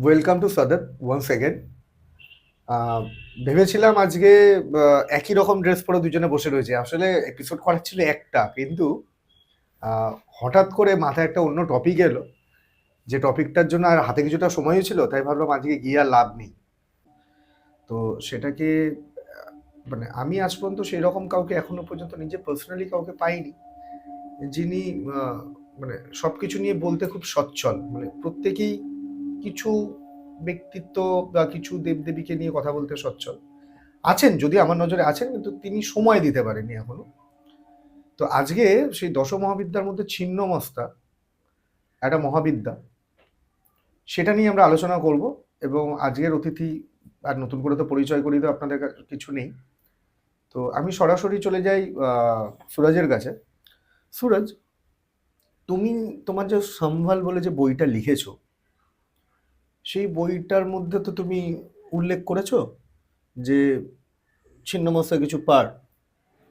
Welcome to Sadat once again. ভেবেছিলাম আজকে একই রকম ড্রেস পরে দুজনে বসে রয়েছে। আসলে এপিসোড করার ছিল একটা, কিন্তু হঠাৎ করে মাথায় একটা অন্য টপিক এলো, যে টপিকটার জন্য আর হাতে কিছুটা সময়ও ছিল, তাই ভাবলাম আজকে গিয়ে আর লাভ নেই। তো সেটাকে মানে আমি আজ পর্যন্ত সেই রকম কাউকে এখনো পর্যন্ত নিজে পার্সোনালি কাউকে পাইনি, যিনি মানে সবকিছু নিয়ে বলতে খুব সচ্ছল। মানে প্রত্যেকেই কিছু ব্যক্তিত্ব বা কিছু দেবদেবীকে নিয়ে কথা বলতে সচ্ছল আছেন, যদি আমার নজরে আছেন, কিন্তু তিনি সময় দিতে পারেননি এখনো। তো আজকে সেই দশ মহাবিদ্যার মধ্যে ছিন্ন মস্তা একটা মহাবিদ্যা, সেটা নিয়ে আমরা আলোচনা করব। এবং আজকের অতিথি আর নতুন করে তো পরিচয় করিয়ে তো আপনাদের কিছু নেই, তো আমি সরাসরি চলে যাই সুরজের কাছে। সুরজ, তুমি তোমার যে সম্ভাল বলে যে বইটা লিখেছো, সেই বইটার মধ্যে তো তুমি উল্লেখ করেছো যে ছিন্নমস্তা কিছু পার্ট।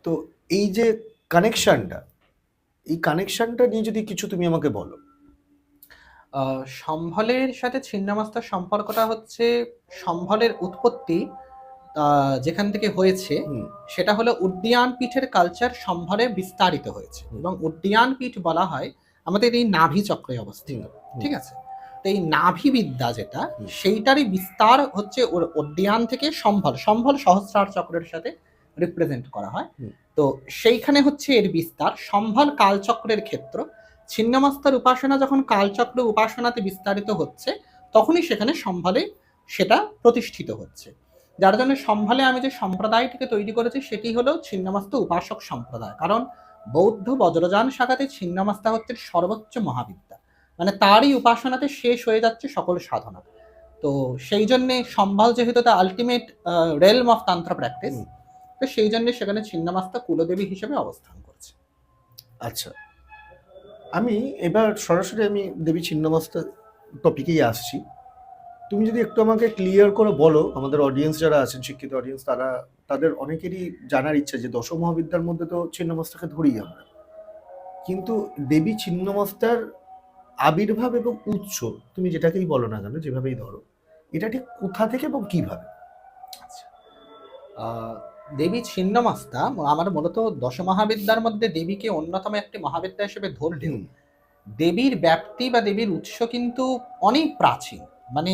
তো এই যে কানেকশনটা, এই কানেকশনটা নিয়ে যদি কিছু তুমি আমাকে বলো। সম্ভলের সাথে ছিন্নমস্তার সম্পর্কটা হচ্ছে সম্ভলের উৎপত্তি যেখান থেকে হয়েছে হুম। সেটা হলো উড্ডীয়ান পীঠের কালচার সম্ভলে বিস্তারিত হয়েছে হুম। এবং উড্ডীয়ান পীঠ বলা হয় আমাদের এই নাভি চক্রে অবস্থিত। হুম। হুম। ঠিক আছে, তো এই নাভি বিদ্যা যেটা হুম। সেইটারই বিস্তার হচ্ছে ওর উড্ডীয়ান থেকে সম্ভল সম্ভল সহস্রার চক্রের সাথে রিপ্রেজেন্ট করা হয়। হুম। তো সেইখানে হচ্ছে এর বিস্তার সম্ভল কালচক্রের ক্ষেত্র। ছিন্নমস্তার উপাসনা যখন কালচক্র উপাসনাতে বিস্তারিত হচ্ছে তখনই সেখানে সম্ভলে সেটা প্রতিষ্ঠিত হচ্ছে, যার জন্য সম্ভলে আমি যে সম্প্রদায়টিকে তৈরি করেছি সেটি হলো ছিন্নমস্তা উপাসক সম্প্রদায়। কারণ বৌদ্ধ বজ্রযান শাখাতে ছিন্নমস্তা হচ্ছে সর্বোচ্চ মহাবিদ্যা, মানে তারই উপাসনাতে শেষ হয়ে যাচ্ছে সকল সাধনা। তো সেই জন্যে সম্ভল যেহেতু the ultimate realm of tantra practice, hmm. তো সেই জন্য সেখানে ছিন্নমস্তা কুলদেবী হিসেবে অবস্থান করছে। আচ্ছা, আমি এবার সরাসরি আমি দেবী ছিন্নমস্তা টপিকেই আসছি। তুমি যদি একটু আমাকে ক্লিয়ার করে বলো, আমাদের অডিয়েন্স যারা আছেন, শিক্ষিত অডিয়েন্স, তাদের অনেকেরই জানার ইচ্ছা যে দশ মহাবিদ্যার মধ্যে তো ছিন্নমস্তাকে ধরি আমরা, কিন্তু দেবী ছিন্নমস্তার আবির্ভাব এবং উৎস, তুমি যেটাকেই বলো না কেন, যেভাবেই ধরো, এটা ঠিক কোথা থেকে এবং কিভাবে? আচ্ছা, দেবী ছিন্নমস্তা আমার মূলত দশ মহাবিদ্যার মধ্যে দেবীকে অন্যতম একটি মহাবিদ্যা হিসেবে ধরলেও হুম। দেবীর ব্যাপ্তি বা দেবীর উৎস কিন্তু অনেক প্রাচীন, মানে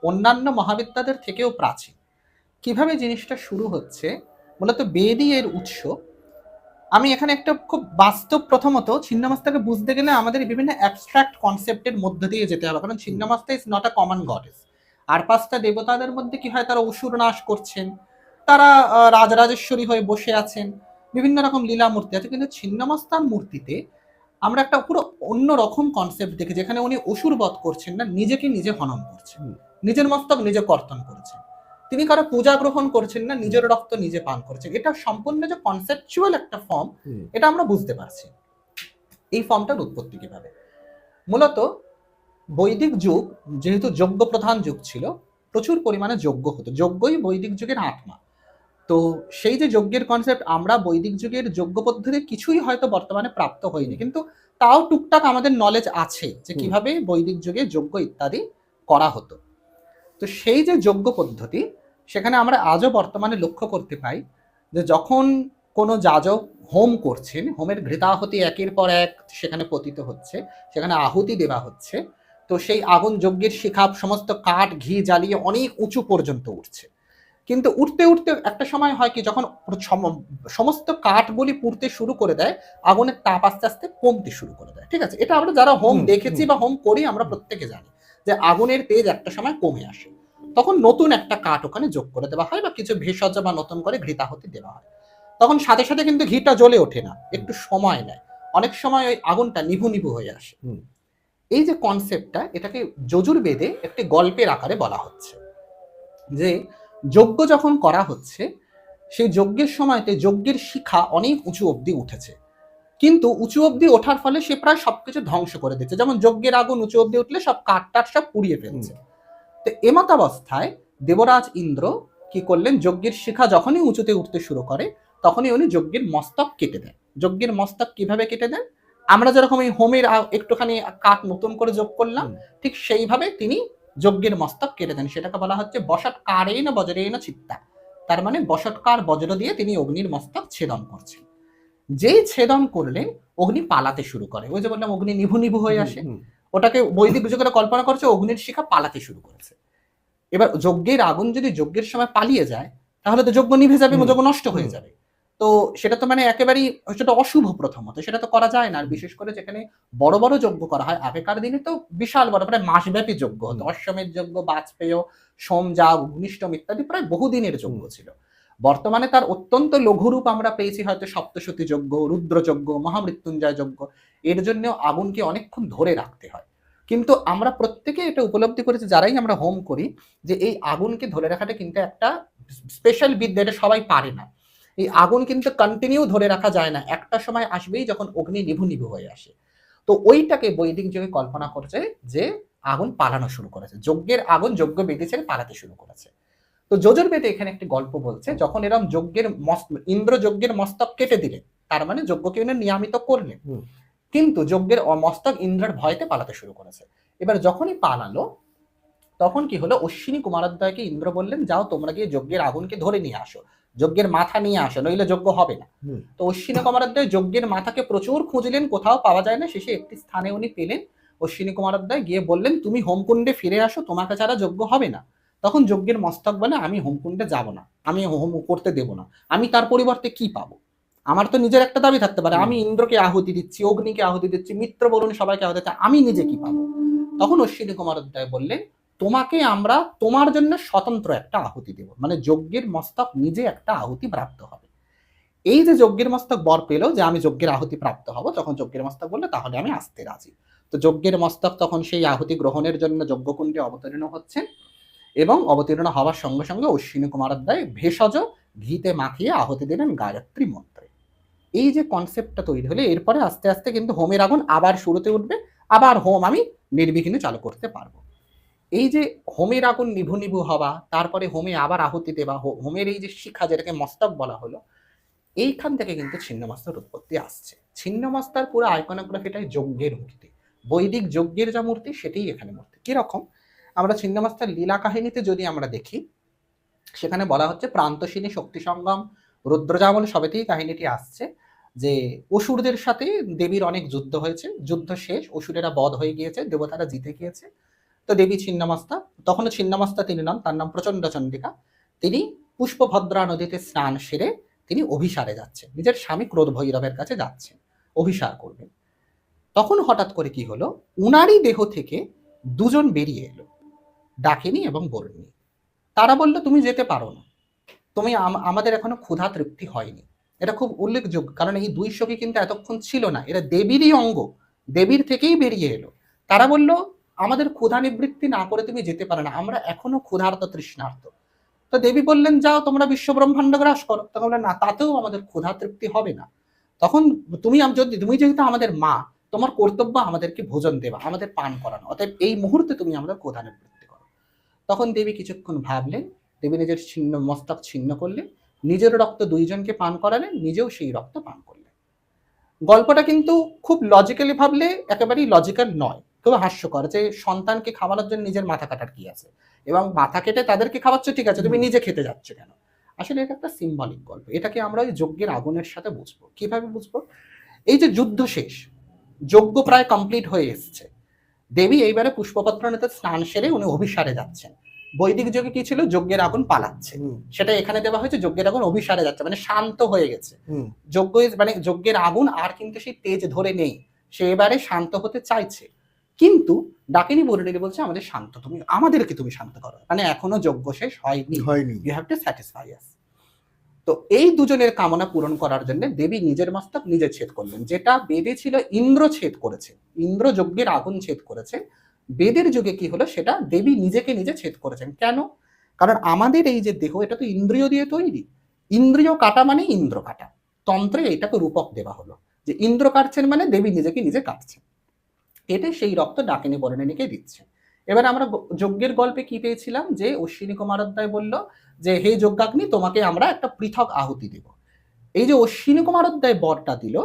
অন্যান্য মহাবিদ্যাদের থেকেও প্রাচীন। কিভাবে জিনিসটা শুরু হচ্ছে, মূলত বেদই এর উৎস। আমি এখানে একটা খুব বাস্তব, প্রথমত ছিন্নমস্তাকে বুঝতে গেলে আমাদের বিভিন্ন অ্যাবস্ট্রাক্ট কনসেপ্টের মধ্য দিয়ে যেতে হবে, কারণ hmm. Chhinnamasta is not a common goddess. আর পাঁচটা দেবতাদের মধ্যে কি হয়, তারা অসুর নাশ করছেন, তারা রাজরাজেশ্বরী হয়ে বসে আছেন, বিভিন্ন রকম লীলা মূর্তি আছে, কিন্তু ছিন্নমস্তার মূর্তিতে আমরা একটা পুরো অন্য রকম কনসেপ্ট দেখি, যেখানে উনি অসুর বধ করছেন না, নিজেকে নিজে হনন করছেন, হুম। নিজের মস্তক নিজে কর্তন করেছেন। তিনি কারো পূজা গ্রহণ করছেন না, হুম। নিজের রক্ত নিজে পান করছেন। এটা সম্পূর্ণ যে কনসেপচুয়াল একটা ফর্ম, হুম। এটা আমরা বুঝতে পারছি। এই ফর্মটার উৎপত্তি কিভাবে, মূলত বৈদিক যুগ যেহেতু যজ্ঞ প্রধান যুগ ছিল, প্রচুর পরিমাণে যজ্ঞ হতো, যজ্ঞই বৈদিক যুগের আত্মা। তো সেই যে যজ্ঞের কনসেপ্ট, আমরা বৈদিক যুগের যজ্ঞ পদ্ধতি কিছুই হয়তো বর্তমানে প্রাপ্ত হয়নি, হুম। কিন্তু তাও টুকটাক আমাদের নলেজ আছে যে হুম। কিভাবে বৈদিক যুগে যজ্ঞ ইত্যাদি করা হতো। তো সেই যে যজ্ঞ পদ্ধতি, সেখানে আমরা আজও বর্তমানে লক্ষ্য করতে পাই যে যখন কোনো যাজক হোম করছেন, হোমের ঘৃতাহুতি একের পর এক সেখানে পতিত হচ্ছে, সেখানে আহুতি দেওয়া হচ্ছে, তো সেই আগুন যজ্ঞের শিখা সমস্ত কাঠ ঘি জ্বালিয়ে অনেক উঁচু পর্যন্ত উঠছে। কিন্তু উঠতে উঠতে একটা সময় হয় কি, যখন সমস্ত কাঠগুলি পুড়তে শুরু করে দেয়, আগুনের তাপ আস্তে আস্তে কমতে শুরু করে দেয়। ঠিক আছে, এটা আমরা যারা হোম হুম। দেখেছি হুম। বা হোম করি আমরা প্রত্যেকে জানি যে আগুনের তেজ একটা সময় কমে আসে, তখন নতুন একটা কাঠ ওখানে যোগ করে দেওয়া হয় বা কিছু ভেষজ বা নতুন করে ঘৃতাহুতি দেওয়া হয়। তখন সাথে সাথে কিন্তু ঘিটা জ্বলে ওঠে না, একটু সময় নেয়, অনেক সময় ওই আগুনটা নিভু নিভু হয়ে আসে। হুম। এই যে কনসেপ্টটা, এটাকে যজুর্বেদে একটি গল্পের আকারে বলা হচ্ছে যে যজ্ঞ যখন করা হচ্ছে, সেই যজ্ঞের সময়তে যজ্ঞের শিখা অনেক উঁচু অবধি উঠেছে, কিন্তু উঁচু অবধি ওঠার ফলে সে প্রায় সবকিছু ধ্বংস করে দিচ্ছে, যেমন যজ্ঞের আগুন উঁচু অবধি উঠলে সব কাঠ টাট সব পুড়িয়ে হুম। ফেলছে। তো এমতাবস্থায় দেবরাজ ইন্দ্র কি করলেন, যজ্ঞের শিখা যখনই উঁচুতে উঠতে শুরু করে তখনই উনি যজ্ঞের মস্তক কেটে দেন। যজ্ঞের মস্তক কিভাবে কেটে দেন, আমরা যেরকম এই হোমের একটুখানি কাঠ নতুন করে যোগ করলাম, হুম। ঠিক সেইভাবে তিনি যজ্ঞের মস্তক কেটে দেন। সেটাকে বলা হচ্ছে বশৎকারেণ বজ্রেণ চিত্তা। তার মানে বশৎকার বজ্র দিয়ে তিনি অগ্নির মস্তক ছেদন করছেন। যেই ছেদন করলেন অগ্নি পালাতে শুরু করে। ওই যে বললাম অগ্নি নিভু নিভু হয়ে আসে, ওটাকে বৈদিক যুগেরা কল্পনা করছে অগ্নির শিখা পালাতে শুরু করেছে। এবার যজ্ঞের আগুন যদি যজ্ঞের সময় পালিয়ে যায় তাহলে তো যজ্ঞ নিভে যাবে, যজ্ঞ নষ্ট হয়ে যাবে। তো সেটা তো মানে একেবারেই সেটা অশুভ, প্রথমত সেটা তো করা যায় না। আর বিশেষ করে যেখানে বড় বড় যজ্ঞ করা হয়, আগেকার দিনে তো বিশাল বড় প্রায় মাসব্যাপী যজ্ঞ হতো। অশ্বমেধ যজ্ঞ, বাজপেয়, সোমযাগ, অগ্নিষ্টম ইত্যাদি প্রায় বহুদিনের যজ্ঞ ছিল। বর্তমানে তার অত্যন্ত লঘুরূপ আমরা পেয়েছি হয়তো সপ্তশতী যজ্ঞ, রুদ্রযজ্ঞ, মহামৃত্যুঞ্জয় যজ্ঞ। এর জন্য আগুনকে অনেকক্ষণ ধরে রাখতে হয়। কিন্তু আমরা প্রত্যেকে এটা উপলব্ধি করেছি যারাই আমরা হোম করি, যে এই আগুনকে ধরে রাখাটা কিন্তু একটা স্পেশাল বিদ্যা, এটা সবাই পারে না। এই আগুন কিন্তু কন্টিনিউ ধরে রাখা যায় না, একটা সময় আসবেই যখন অগ্নি নিভু নিভু হয়ে আসে। তো ওইটাকে বৈদিক যুগে কল্পনা করছে যে আগুন পালানো শুরু করেছে, যজ্ঞের আগুন যজ্ঞ বেদে ছেড়ে পালাতে শুরু করেছে। তো যজুর্বেদে এখানে একটি গল্প বলছে, যখন এরকম যজ্ঞের ইন্দ্র যজ্ঞের মস্তক কেটে দিলেন, তার মানে যজ্ঞকে উনি নিয়ামিত করলেন, কিন্তু যজ্ঞের মস্তক ইন্দ্রের ভয়তে পালাতে শুরু করেছে। এবার যখনই পালালো তখন কি হলো, অশ্বিনী কুমারোদয়কে ইন্দ্র বললেন যাও তোমরা গিয়ে যজ্ঞের আগুনকে ধরে নিয়ে আসো, যজ্ঞের মাথা নিয়ে আসো, নইলে যজ্ঞ হবে না। তো অশ্বিনী কুমারোদয় যজ্ঞের মাথাকে প্রচুর খুঁজলেন, কোথাও পাওয়া যায় না। শেষে একটি স্থানে উনি পেলেন। অশ্বিনী কুমারোদয় গিয়ে বললেন তুমি হোমকুণ্ডে ফিরে আসো, তোমাকে ছাড়া যজ্ঞ হবে না। তখন যজ্ঞের মস্তক বলে আমি হোমকুণ্ডে যাব না, আমি হোম করতে দেব না, আমি তার পরিবর্তে কি পাবো? আমার তো নিজের একটা দাবি থাকতে পারে, আমি ইন্দ্রকে আহুতি দিচ্ছি, অগ্নিকে আহুতি দিচ্ছি, মিত্র বলুন সবাইকে আহুতি দিচ্ছি, আমি নিজে কি পাবো? তখন অশ্বিনী কুমারোদয় বললেন তোমাকে আমরা তোমার জন্য স্বতন্ত্র একটা আহুতি দেব, মানে যজ্ঞের মস্তক নিজে একটা আহুতি প্রাপ্ত হবে। এই যে যজ্ঞের মস্তক বর পেল যে আমি যজ্ঞের আহুতি প্রাপ্ত হব, তখন যজ্ঞের মস্তক বললে তাহলে আমি আসতে রাজি। তো যজ্ঞের মস্তক তখন সেই আহুতি গ্রহণের জন্য যজ্ঞকুণ্ডে অবতীর্ণ হচ্ছেন, এবং অবতীর্ণ হওয়ার সঙ্গে সঙ্গে অশ্বিনী কুমারোদয় ভেষজ ঘিতে মাখিয়ে আহুতি দিলেন গায়ত্রী মন্ত্রে। এই যে কনসেপ্টটা তৈরি হলে এরপরে আস্তে আস্তে কিন্তু হোমের আগুন আবার শুরুতে উঠবে, আবার হোম আমি নির্বিঘ্নে চালু করতে পারবো। এই যে হোমের আগুন নিভু নিভু হওয়া, তারপরে হোমে আবার আহুতি দেওয়া, হোমের এই যে শিখা যেটাকে মস্তক বলা হলো, এইখান থেকে কিন্তু ছিন্নমস্তার উৎপত্তি আসছে। ছিন্নমস্তার পুরো আইকনোগ্রাফিটাই যজ্ঞের মূর্তি, বৈদিক যজ্ঞের যা মূর্তি সেটাই এখানে মূর্তি। কিরকম, আমরা ছিন্নমস্তার লীলা কাহিনীতে যদি আমরা দেখি, সেখানে বলা হচ্ছে প্রান্তসিনী শক্তি সঙ্গম রুদ্রজামল সবেতেই কাহিনীটি আসছে যে অসুরদের সাথে দেবীর অনেক যুদ্ধ হয়েছে, যুদ্ধ শেষ, অসুরেরা বধ হয়ে গিয়েছে, দেবতারা জিতে গিয়েছে। তো দেবী ছিন্নমস্তা, তখনও ছিন্নমস্তা তিনি নাম, তার নাম প্রচণ্ড চণ্ডিকা। তিনি পুষ্পভদ্রা নদীতে স্নান সেরে তিনি অভিসারে যাচ্ছেন, নিজের স্বামী ক্রোধ ভৈরবের কাছে যাচ্ছেন, অভিসার করবেন। তখন হঠাৎ করে কি হলো, উনারই দেহ থেকে দুজন বেরিয়ে এলো, ডাকিনী এবং বরুণী। তারা বলল তুমি যেতে পারো না, তুমি আমাদের এখনো ক্ষুধা তৃপ্তি হয়নি। এটা খুব উল্লেখযোগ্য, কারণ এই দুই সখী কিন্তু এতক্ষণ ছিল না, এরা দেবীরই অঙ্গ, দেবীর থেকেই বেরিয়ে এলো। তারা বলল আমাদের ক্ষুধা নিবৃত্তি না করে তুমি যেতে পারো না, আমরা এখনো ক্ষুধার্ত তৃষ্ণার্ত। তো দেবী বললেন যাও তোমরা বিশ্ব ব্রহ্মাণ্ড গ্রাস করো। তখন বললেন না, তাতেও আমাদের ক্ষুধা তৃপ্তি হবে না। তখন তুমি যেহেতু আমাদের মা, তোমার কর্তব্য আমাদেরকে ভোজন দেওয়া, আমাদের পান করানো, অতএব এই মুহূর্তে তুমি আমাদের ক্ষুধা নিবৃত্তি করো। তখন দেবী কিছুক্ষণ ভাবলেন, দেবী নিজের ছিন্ন মস্তক ছিন্ন করলেন, নিজের রক্ত দুইজনকে পান করালেন, নিজেও সেই রক্ত পান করলেন। গল্পটা কিন্তু খুব লজিক্যালি ভাবলে একেবারেই লজিক্যাল নয়, খুব হাস্যকর যে সন্তানকে খাওয়ানোর জন্য নিজের মাথা কাটার কি আছে, এবং মাথা কেটে তাদেরকে খাওয়াচ্ছ, ঠিক আছে, তুমি নিজে খেতে যাচ্ছ কেন? আসলে এটা একটা সিম্বলিক গল্প, এটাকে আমরা ওই যজ্ঞের আগুনের সাথে বুঝবো। কিভাবে বুঝবো? এই যে যুদ্ধ শেষ, যজ্ঞ প্রায় কমপ্লিট হয়ে এসছে, দেবী এইবারে পুষ্পপত্র নিতে স্নান সেরে উনি অভিসারে যাচ্ছেন। বৈদিক যুগে কি ছিল, যজ্ঞের আগুন পালাচ্ছে, সেটা এখানে দেওয়া হয়েছে যজ্ঞের আগুন অভিসারে যাচ্ছে, মানে শান্ত হয়ে গেছে। যজ্ঞ মানে যজ্ঞের আগুন আর কিন্তু সেই তেজ ধরে নেই, সে এবারে শান্ত হতে চাইছে। কিন্তু ডাকিনী বরুণী বলছে আমাদের শান্ত, তুমি আমাদেরকে তুমি শান্ত করো, মানে এখনো যজ্ঞ শেষ হয়নি, ইউ হ্যাভ টু স্যাটিসফাই আস। তো এই দুজনের কামনা পূরণ করার জন্য দেবী নিজের মস্তক নিজে ছেদ করলেন, যেটা বেদে ছিল ইন্দ্র ছেদ করেছে, ইন্দ্র যজ্ঞের আগুন ছেদ করেছে। বেদের যুগে কি হলো, সেটা দেবী নিজেকে নিজে ছেদ করেছেন। কেন? কারণ আমাদের এই যে দেহ, এটা তো ইন্দ্রিয় দিয়ে তৈরি, ইন্দ্রিয় কাটা মানে ইন্দ্র কাটা, তন্ত্রে এটাকে রূপক দেওয়া হলো যে ইন্দ্র কাটছেন মানে দেবী নিজেকে নিজে কাটছেন। এটা সেই রক্ত ডাকিনী বরণিনীকে দিচ্ছে। এবার আমরা যজ্ঞের গল্পে কি পেয়েছিলাম, যে অশ্বিনী কুমারোদয় বলল যে হে যজ্ঞাগ্নি, তোমাকে আমরা একটা পৃথক আহুতি দেব। এই যে অশ্বিনী কুমারোদয় বরটা দিল,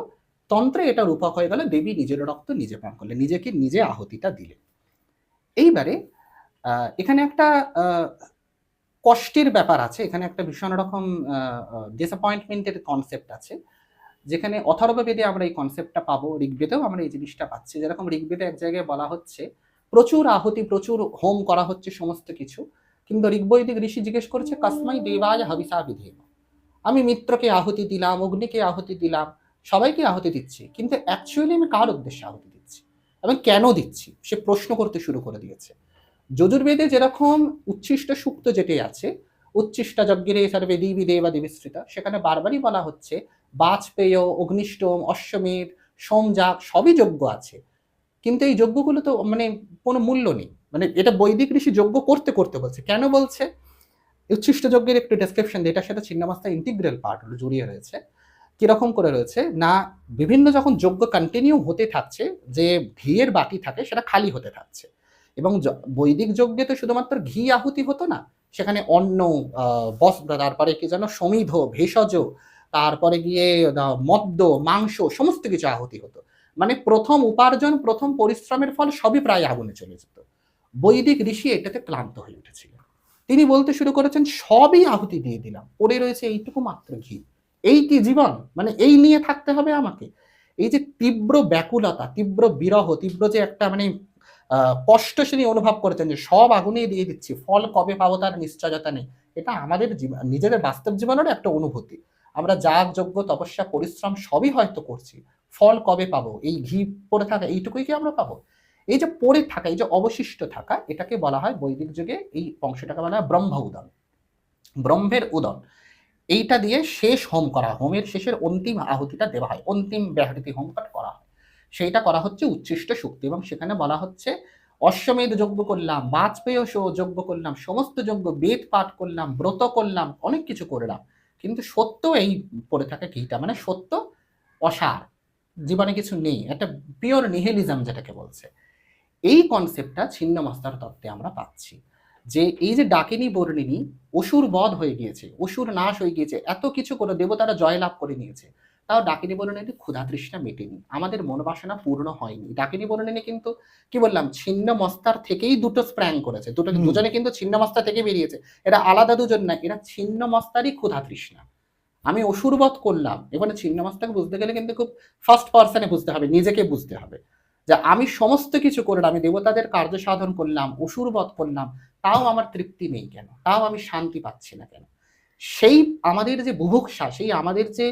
তন্ত্রে এটা রূপক হয়ে গেল, দেবী নিজের রক্ত নিজে পান করলে, নিজেকে নিজে আহুতিটা দিলে। এইবারে এখানে একটা কষ্টের ব্যাপার আছে, এখানে একটা ভীষণ রকম ডিসঅ্যাপয়েন্টমেন্টের কনসেপ্ট আছে, যেখানে অথর্ববেদে আমরা এই কনসেপ্টটা পাবো, ঋগ্বেদেও আমরা এই জিনিসটা পাচ্ছি। যেরকম ঋগ্বেদে এক জায়গায় বলা হচ্ছে প্রচুর আহুতি, প্রচুর হোম করা হচ্ছে সমস্ত কিছু, কিন্তু ঋগ্বৈদিক ঋষি জিজ্ঞেস করছে কাস্মাই দেবায় হবিষা বিধেম, আমি মিত্রকে আহুতি দিলাম, অগ্নিকে আহুতি দিলাম, সবাইকে আহুতি দিচ্ছি, কিন্তু অ্যাকচুয়ালি আমি কার উদ্দেশ্যে আহুতি দিচ্ছি এবং কেন দিচ্ছি সে প্রশ্ন করতে শুরু করে দিয়েছে। যজুর্বেদে যেরকম উচ্ছিষ্ট সুক্ত যেটি আছে, উচ্ছিষ্ট যজ্ঞে সর্বে দেবী দেবা দেবীশ্রিতা, সেখানে বারবারই বলা হচ্ছে বাজপেয়, অগ্নিষ্টম, অশ্বমেধ, সোমযাগ সবই যজ্ঞ আছে, কিন্তু এই যজ্ঞগুলো তো মানে কোনো মূল্য নেই। মানে এটা বৈদিক ঋষি যজ্ঞ করতে করতে বলছে, কেন বলছে? উচ্ছিষ্ট যজ্ঞের একটু ডেসক্রিপশন দিয়ে এটার সাথে ছিন্নমস্তা ইন্টিগ্রাল পার্ট জড়িয়ে রয়েছে। কিরকম করে রয়েছে না, বিভিন্ন যখন যজ্ঞ কন্টিনিউ হতে থাকছে, যে ঘিয়ের বাটি থাকে সেটা খালি হতে থাকছে, এবং বৈদিক যজ্ঞে তো শুধুমাত্র ঘি আহুতি হতো না, সেখানে অন্ন, বস্ত্র, তারপরে কি যেন সমিধ, ভেষজ, তারপরে গিয়ে মদ্য, মাংস, সমস্ত কিছু আহুতি হতো। মানে প্রথম উপার্জন, প্রথম পরিশ্রমের ফল সবই প্রায় আগুনে চলে যেত। বৈদিক ঋষি এটাতে ক্লান্ত হয়ে উঠেছিলেন, তিনি বলতে শুরু করেছেন সবই আহুতি দিয়ে দিলাম, পড়ে রয়েছে এইটুকু মাত্র ঘি, এই কি জীবন? মানে এই নিয়ে থাকতে হবে আমাকে? এই যে তীব্র ব্যাকুলতা, তীব্র বিরহ, তীব্র যে একটা মানে কষ্ট তিনি অনুভব করেছেন যে সব আগুনে দিয়ে দিচ্ছি, ফল কবে পাবো তার নিশ্চয়তা নেই। এটা আমাদের নিজেদের বাস্তব জীবনেরও একটা অনুভূতি। আমরা যাগ যজ্ঞ তপস্যা পরিশ্রম সবই হয়তো করছি, ফল কবে পাবো? এই ঘি পড়ে থাকা এইটুকুই কি আমরা পাবো? এই যে পড়ে থাকা, এই যে অবশিষ্ট থাকা, এটাকে বলা হয় বৈদিক যুগে, এই অংশটাকে বলা হয় ব্রহ্ম উদন, ব্রহ্মের উদন। এইটা দিয়ে শেষ হোম করা, হোমের শেষের অন্তিম আহুতিটা দেওয়া হয়, অন্তিম ব্যাহৃতি হোম করা হয়, সেইটা করা হচ্ছে উচ্ছিষ্ট শক্তি। এবং সেখানে বলা হচ্ছে অশ্বমেধ যজ্ঞ করলাম, বাজপেয় যজ্ঞ করলাম, সমস্ত যজ্ঞ, বেদ পাঠ করলাম, ব্রত করলাম, অনেক কিছু করলাম, কিন্তু সত্য এই পড়ে থাকে ঘিটা, মানে সত্য অসার, জীবনে কিছু নেই, একটা পিওর নিহেলিজম যেটাকে বলছে। এই কনসেপ্টটা ছিন্নমস্তার তত্ত্বে আমরা পাচ্ছি, যে এই যে ডাকিনী বর্ণিনী অসুর বধ হয়ে গিয়েছে, অসুর নাশ হয়ে গিয়েছে, এত কিছু করে দেবতারা জয়লাভ করে নিয়েছে, তাও ডাকিনী বর্ণিনী ক্ষুধা তৃষ্ণা মেটেনি, আমাদের মনোবাসনা পূর্ণ হয়নি। ডাকিনী বর্ণিনী কিন্তু কি বললাম, ছিন্নমস্তার থেকেই দুটো স্প্র্যাং করেছে, দুজনে কিন্তু ছিন্নমস্তা থেকে বেরিয়েছে, এরা আলাদা দুজন না, এরা ছিন্নমস্তারই ক্ষুধা তৃষ্ণা। আমি অসুরবধ করলাম, এবারে ছিন্নমস্তাকে বুঝতে গেলে কিন্তু খুব ফার্স্ট পার্সনে বুঝতে হবে, নিজেকে বুঝতে হবে, যে আমি সমস্ত কিছু করলাম, আমি দেবতাদের কার্য সাধন করলাম, অসুরবধ করলাম, তাও আমার তৃপ্তি নেই কেন, তাও আমি শান্তি পাচ্ছি না কেন? সেই আমাদের যে বুভুক্ষা, সেই আমাদের যে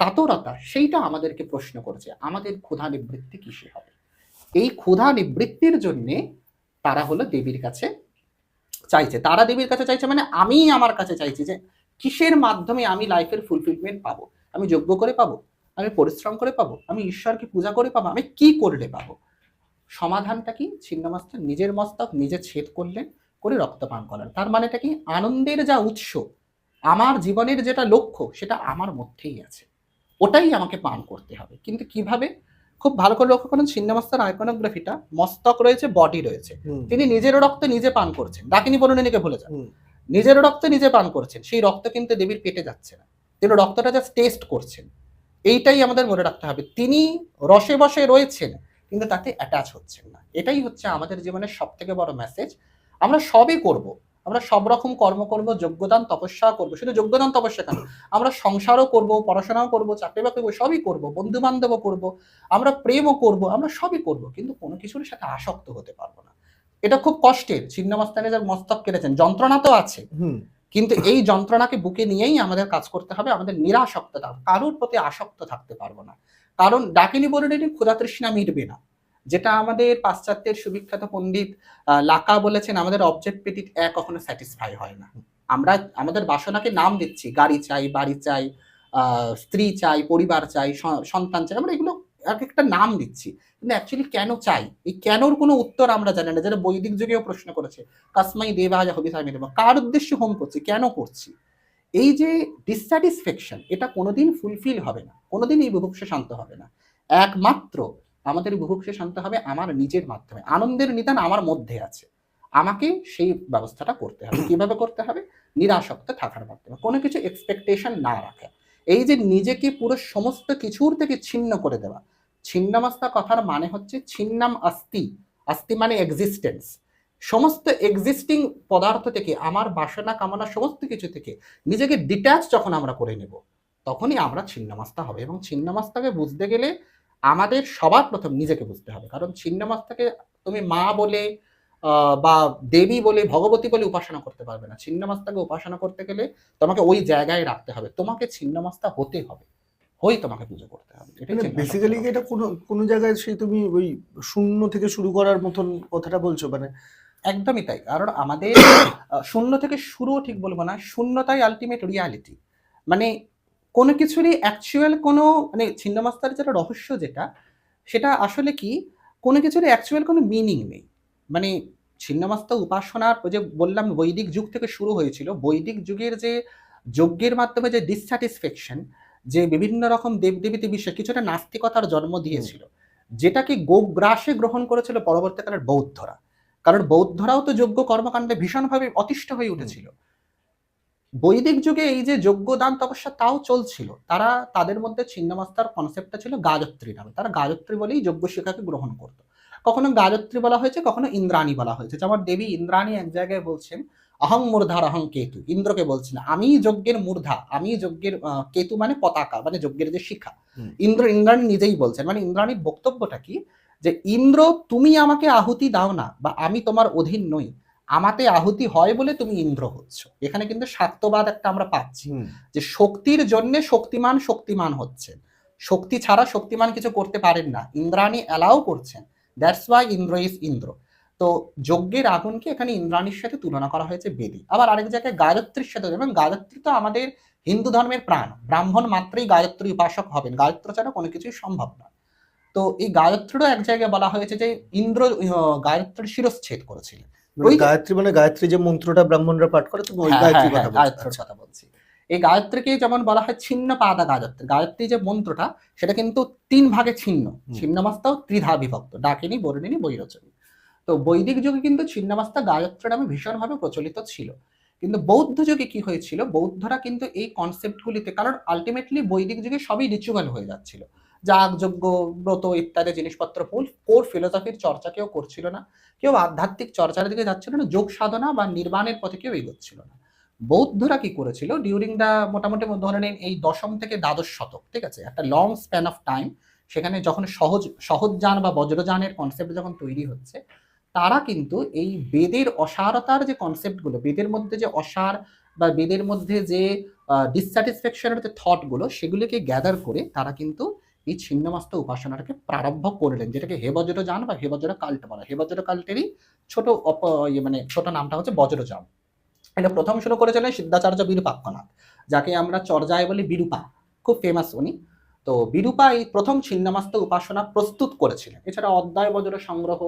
কাতরতা, সেইটা আমাদেরকে প্রশ্ন করছে আমাদের ক্ষুধা নিবৃত্তি কিসে হবে। এই ক্ষুধা নিবৃত্তির জন্যে তারা হলো দেবীর কাছে চাইছে, তারা দেবীর কাছে চাইছে, মানে আমি আমার কাছে চাইছি যে কিসের মাধ্যমে আমি লাইফের ফুলফিলমেন্ট পাবো, আমি যজ্ঞ করে পাবো, আমি পরিশ্রম করে পাবো, আমি ঈশ্বরকে পূজা করে পাবো, আমি কি করলে পাবো? সমাধানটা কি? ছিন্নমস্তা নিজের মস্তক নিজে ছেদ করলেন, করে রক্তপান করেন। তার মানেটা কি? আনন্দের যা উৎস, আমার জীবনের যেটা লক্ষ্য, সেটা আমার মধ্যেই আছে, ওটাই আমাকে পান করতে হবে। কিন্তু কিভাবে? খুব ভালো করে লক্ষ্য করুন, ছিন্নমস্তার আইকনোগ্রাফিটা, মস্তক রয়েছে, বডি রয়েছে, তিনি নিজের রক্ত নিজে পান করছেন, ডাকিনী বর্ণিনীকে ভুলে যান, নিজের রক্ত নিজে পান করছেন, সেই রক্ত কিন্তু দেবীর পেটে যাচ্ছে না, তিনি রক্তটা জাস্ট টেস্ট করছেন। এইটাই আমাদের মনে রাখতে হবে, তিনি রসে বসে রয়েছেন কিন্তু তাতে অ্যাটাচ হচ্ছেন না। এটাই হচ্ছে আমাদের জীবনের সব থেকে বড় মেসেজ। আমরা সবই করব, আমরা সব রকম কর্ম করব, যোগ্যদান তপস্যা করব, শুধু যোগ্যদান তপস্যা কেন, আমরা সংসারও করব, পড়াশোনাও করব, চাকরি বাকরি করবো, সবই করব, বন্ধু বান্ধবও করব, আমরা প্রেমও করব, আমরা সবই করব, কিন্তু কোনো কিছুর সাথে আসক্ত হতে পারবো না। এটা খুব কষ্টের। ছিন্নমস্তানে যার মস্তক কেটেছেন, যন্ত্রণা তো আছে, কিন্তু এই যন্ত্রণাকে বুকে নিয়েই আমাদের কাজ করতে হবে, আমাদের নিরাসক্ততা, কারোর প্রতি আসক্ত থাকতে পারবো না। কারণ ডাকিনী বর্ণিনীর ক্ষুধা তৃষ্ণা মিটবে না, যেটা আমাদের পাশ্চাত্যের সুবিখ্যাত পণ্ডিত লাকা বলেছেন, আমাদের অবজেক্ট পেটিট কখনো স্যাটিসফাই হয় না। আমরা আমাদের বাসনাকে নাম দিচ্ছি, গাড়ি চাই, বাড়ি চাই, স্ত্রী চাই, পরিবার চাই, সন্তান চাই, আমরা এগুলো এক একটা নাম দিচ্ছি, কিন্তু অ্যাকচুয়ালি কেন চাই, এই কেনর কোনো উত্তর আমরা জানি না, যেটা বৈদিক যুগেও প্রশ্ন করেছে, কাসমাই দেবায় হবিষামি দেব, কার উদ্দেশ্যে হোম করছি, কেন করছি? এই যে ডিসস্যাটিসফ্যাকশন, এটা কোনোদিন ফুলফিল হবে না, কোনোদিন এই বুভুক্ষা শান্ত হবে না। একমাত্র আমাদের বুভুক্ষা শান্ত হবে আমার নিজের মাধ্যমে, আনন্দের নিদান আমার মধ্যে আছে, আমাকে সেই ব্যবস্থাটা করতে হবে। কিভাবে করতে হবে? নিরাসক্ত থাকার মাধ্যমে, কোনো কিছু এক্সপেকটেশন না রাখা, এই যে নিজেকে পুরো সমস্ত কিছুর থেকে ছিন্ন করে দেওয়া। ছিন্নমস্তা কথার মানে হচ্ছে ছিন্নাম আস্তি, আস্তি মানে এক্সিস্টেন্স, সমস্ত এক্সিস্টিং পদার্থ থেকে, আমার বাসনা কামনা সমস্ত কিছু থেকে নিজেকে ডিট্যাচ যখন আমরা করে নেব, তখনই আমরা ছিন্নমস্তা হবে। এবং ছিন্নমস্তাকে বুঝতে গেলে আমাদের সবার প্রথম নিজেকে বুঝতে হবে। কারণ ছিন্নমস্তাকে তুমি মা বলে বা দেবী বলে, ভগবতী বলে উপাসনা করতে পারবে না। ছিন্নমস্তাকে উপাসনা করতে গেলে তোমাকে ওই জায়গায় রাখতে হবে, তোমাকে ছিন্নমস্তা হতে হবে, হয়েই তোমাকে পুজো করতে হবে। এটাই মানে ছিন্নমস্তা বেসিক্যালি পুজো। এটা কোনো কোনো জায়গায় সেই তুমি ওই শূন্য থেকে শুরু করার মতন কথাটা বলছো, মানে একদমই তাই। কারণ আমাদের শূন্য থেকে শুরুও ঠিক বলব না। শূন্যতাই আল্টিমেট রিয়ালিটি। মানে কোনো কিছুরই অ্যাকচুয়াল কোনো, মানে ছিন্নমস্তার যেটা রহস্য যেটা, সেটা আসলে কি, কোনো কিছুরই অ্যাকচুয়াল কোনো মিনিং নেই। মানে ছিন্নমস্তা উপাসনার ওই যে বললাম বৈদিক যুগ থেকে শুরু হয়েছিল। বৈদিক যুগের যে যজ্ঞের মাধ্যমে যে ডিসস্যাটিসফ্যাকশন, যে বিভিন্ন রকম দেবদেবীতে বিশ্বাস, কিছুটা নাস্তিকতার জন্ম দিয়েছিল। যেটাকে গোগ্রাসে গ্রহণ করেছিল পরবর্তীকালের বৌদ্ধরা। কারণ বৌদ্ধরাও তো যজ্ঞ কর্মকাণ্ডে ভীষণভাবে অতিষ্ঠ হয়ে উঠেছিল। বৈদিক যুগে এই যে যজ্ঞ দান তপস্যা তাও চলছিল, তারা তাদের মধ্যে ছিন্নমস্তার কনসেপ্টটা ছিল গায়ত্রী নামে। তারা গায়ত্রী বলেই যজ্ঞ শিখাকে গ্রহণ করত। কখনো গায়ত্রী বলা হয়েছে, কখনো ইন্দ্রাণী বলা হয়েছে। যেমন দেবী ইন্দ্রাণী এক জায়গায় বলছেন অহং মূর্ধার অহং কেতু, ইন্দ্রকে বলছেন আমি যজ্ঞের মূর্ধা, আমি যজ্ঞের কেতু মানে পতাকা, মানে যজ্ঞের যে শিখা। ইন্দ্রাণী নিজেই বলছেন, মানে ইন্দ্রাণীর বক্তব্যটা কি, যে ইন্দ্র তুমি আমাকে আহুতি দাও না, বা আমি তোমার অধীন নই, আমাতে আহুতি হয় বলে তুমি ইন্দ্র হচ্ছ। এখানে কিন্তু স্বার্থবাদ একটা আমরা পাচ্ছি, যে শক্তির জন্য শক্তিমান শক্তিমান হচ্ছেন, শক্তি ছাড়া শক্তিমান কিছু করতে পারেন না, ইন্দ্রাণী অ্যালাউ করছেন, that's why Indra is Indra. তো যজ্ঞের আগুনকে এখানে ইন্দ্রাণীর সাথে তুলনা করা হয়েছে বেদী। আবার আরেক জায়গায় গায়ত্রীর সাথে, এবং গায়ত্রী তো আমাদের হিন্দু ধর্মের প্রাণ, ব্রাহ্মণ মাত্রই গায়ত্রী উপাসক হবেন, গায়ত্র ছাড়া কোনো কিছুই সম্ভব না। তো এই গায়ত্রীরও এক জায়গায় বলা হয়েছে যে ইন্দ্র গায়ত্রীর শিরচ্ছেদ করেছিলেন। মানে ওই যে গায়ত্রী, মানে গায়ত্রী যে মন্ত্রটা ব্রাহ্মণরা পাঠ করে, তুমি ওই হ্যাঁ হ্যাঁ গায়ত্রীর হ্যাঁ, কথা বলছো? গায়ত্রীর আচ্ছা। কথা বলছি। এই গায়ত্রীকে যেমন বলা হয় ছিন্ন পাদা গায়ত্রী। গায়ত্রী যে মন্ত্রটা, সেটা কিন্তু ৩ ভাগে ছিন্ন। ছিন্নমস্তাও ত্রিধা বিভক্ত, ডাকিনী, বর্ণিনী, বৈরোচনী। তো বৈদিক যুগে কিন্তু ছিন্নমস্তা গায়ত্রী নামে ভীষণভাবে প্রচলিত ছিল। কিন্তু বৌদ্ধ যুগে কি হয়েছিল, বৌদ্ধরা কিন্তু এই কনসেপ্টগুলিতে, কারণ আলটিমেটলি বৈদিক যুগে সবই রিচুয়াল হয়ে যাচ্ছিল, যাগ যজ্ঞ ব্রত ইত্যাদি জিনিসপত্র, কোর ফিলোসফির চর্চা কেউ করছিল না, কেউ আধ্যাত্মিক চর্চার দিকে যাচ্ছিল না, যোগ সাধনা বা নির্বাণের পথে কেউ এগোচ্ছিল না। বৌদ্ধরা কি করেছিল, ডিউরিং দা মোটামুটি ধরে নিন এই ১০ম থেকে দ্বাদশ শতক, ঠিক আছে, একটা লং স্প্যান অফ টাইম, সেখানে যখন সহজযান বা বজ্রযানের কনসেপ্ট যখন তৈরি হচ্ছে, তারা কিন্তু এই বেদের অসারতার যে কনসেপ্টগুলো, বেদের মধ্যে যে অসার বা বেদের মধ্যে যে ডিসস্যাটিসফ্যাকশনের যে থটগুলো, সেগুলিকে গ্যাদার করে তারা কিন্তু এই ছিন্নমস্তা উপাসনাটাকে প্রারম্ভ করলেন, যেটাকে হেবজ্রযান বা হেবজ্র কাল্ট বলা হয়। হেবজ্র কাল্টেরই ছোট মানে ছোট নামটা হচ্ছে বজ্রযান। এটা প্রথম শুরু করেছিলেন সিদ্ধাচার্য বিরূপাক্ষনাথ, যাকে আমরা চর্যায় বলি বিরূপা, খুব ফেমাস উনি। তো বিরূপা এই প্রথম ছিন্নমস্তা উপাসনা প্রস্তুত করেছিলেন। এছাড়া অদ্বয় বজ্র সংগ্রহ,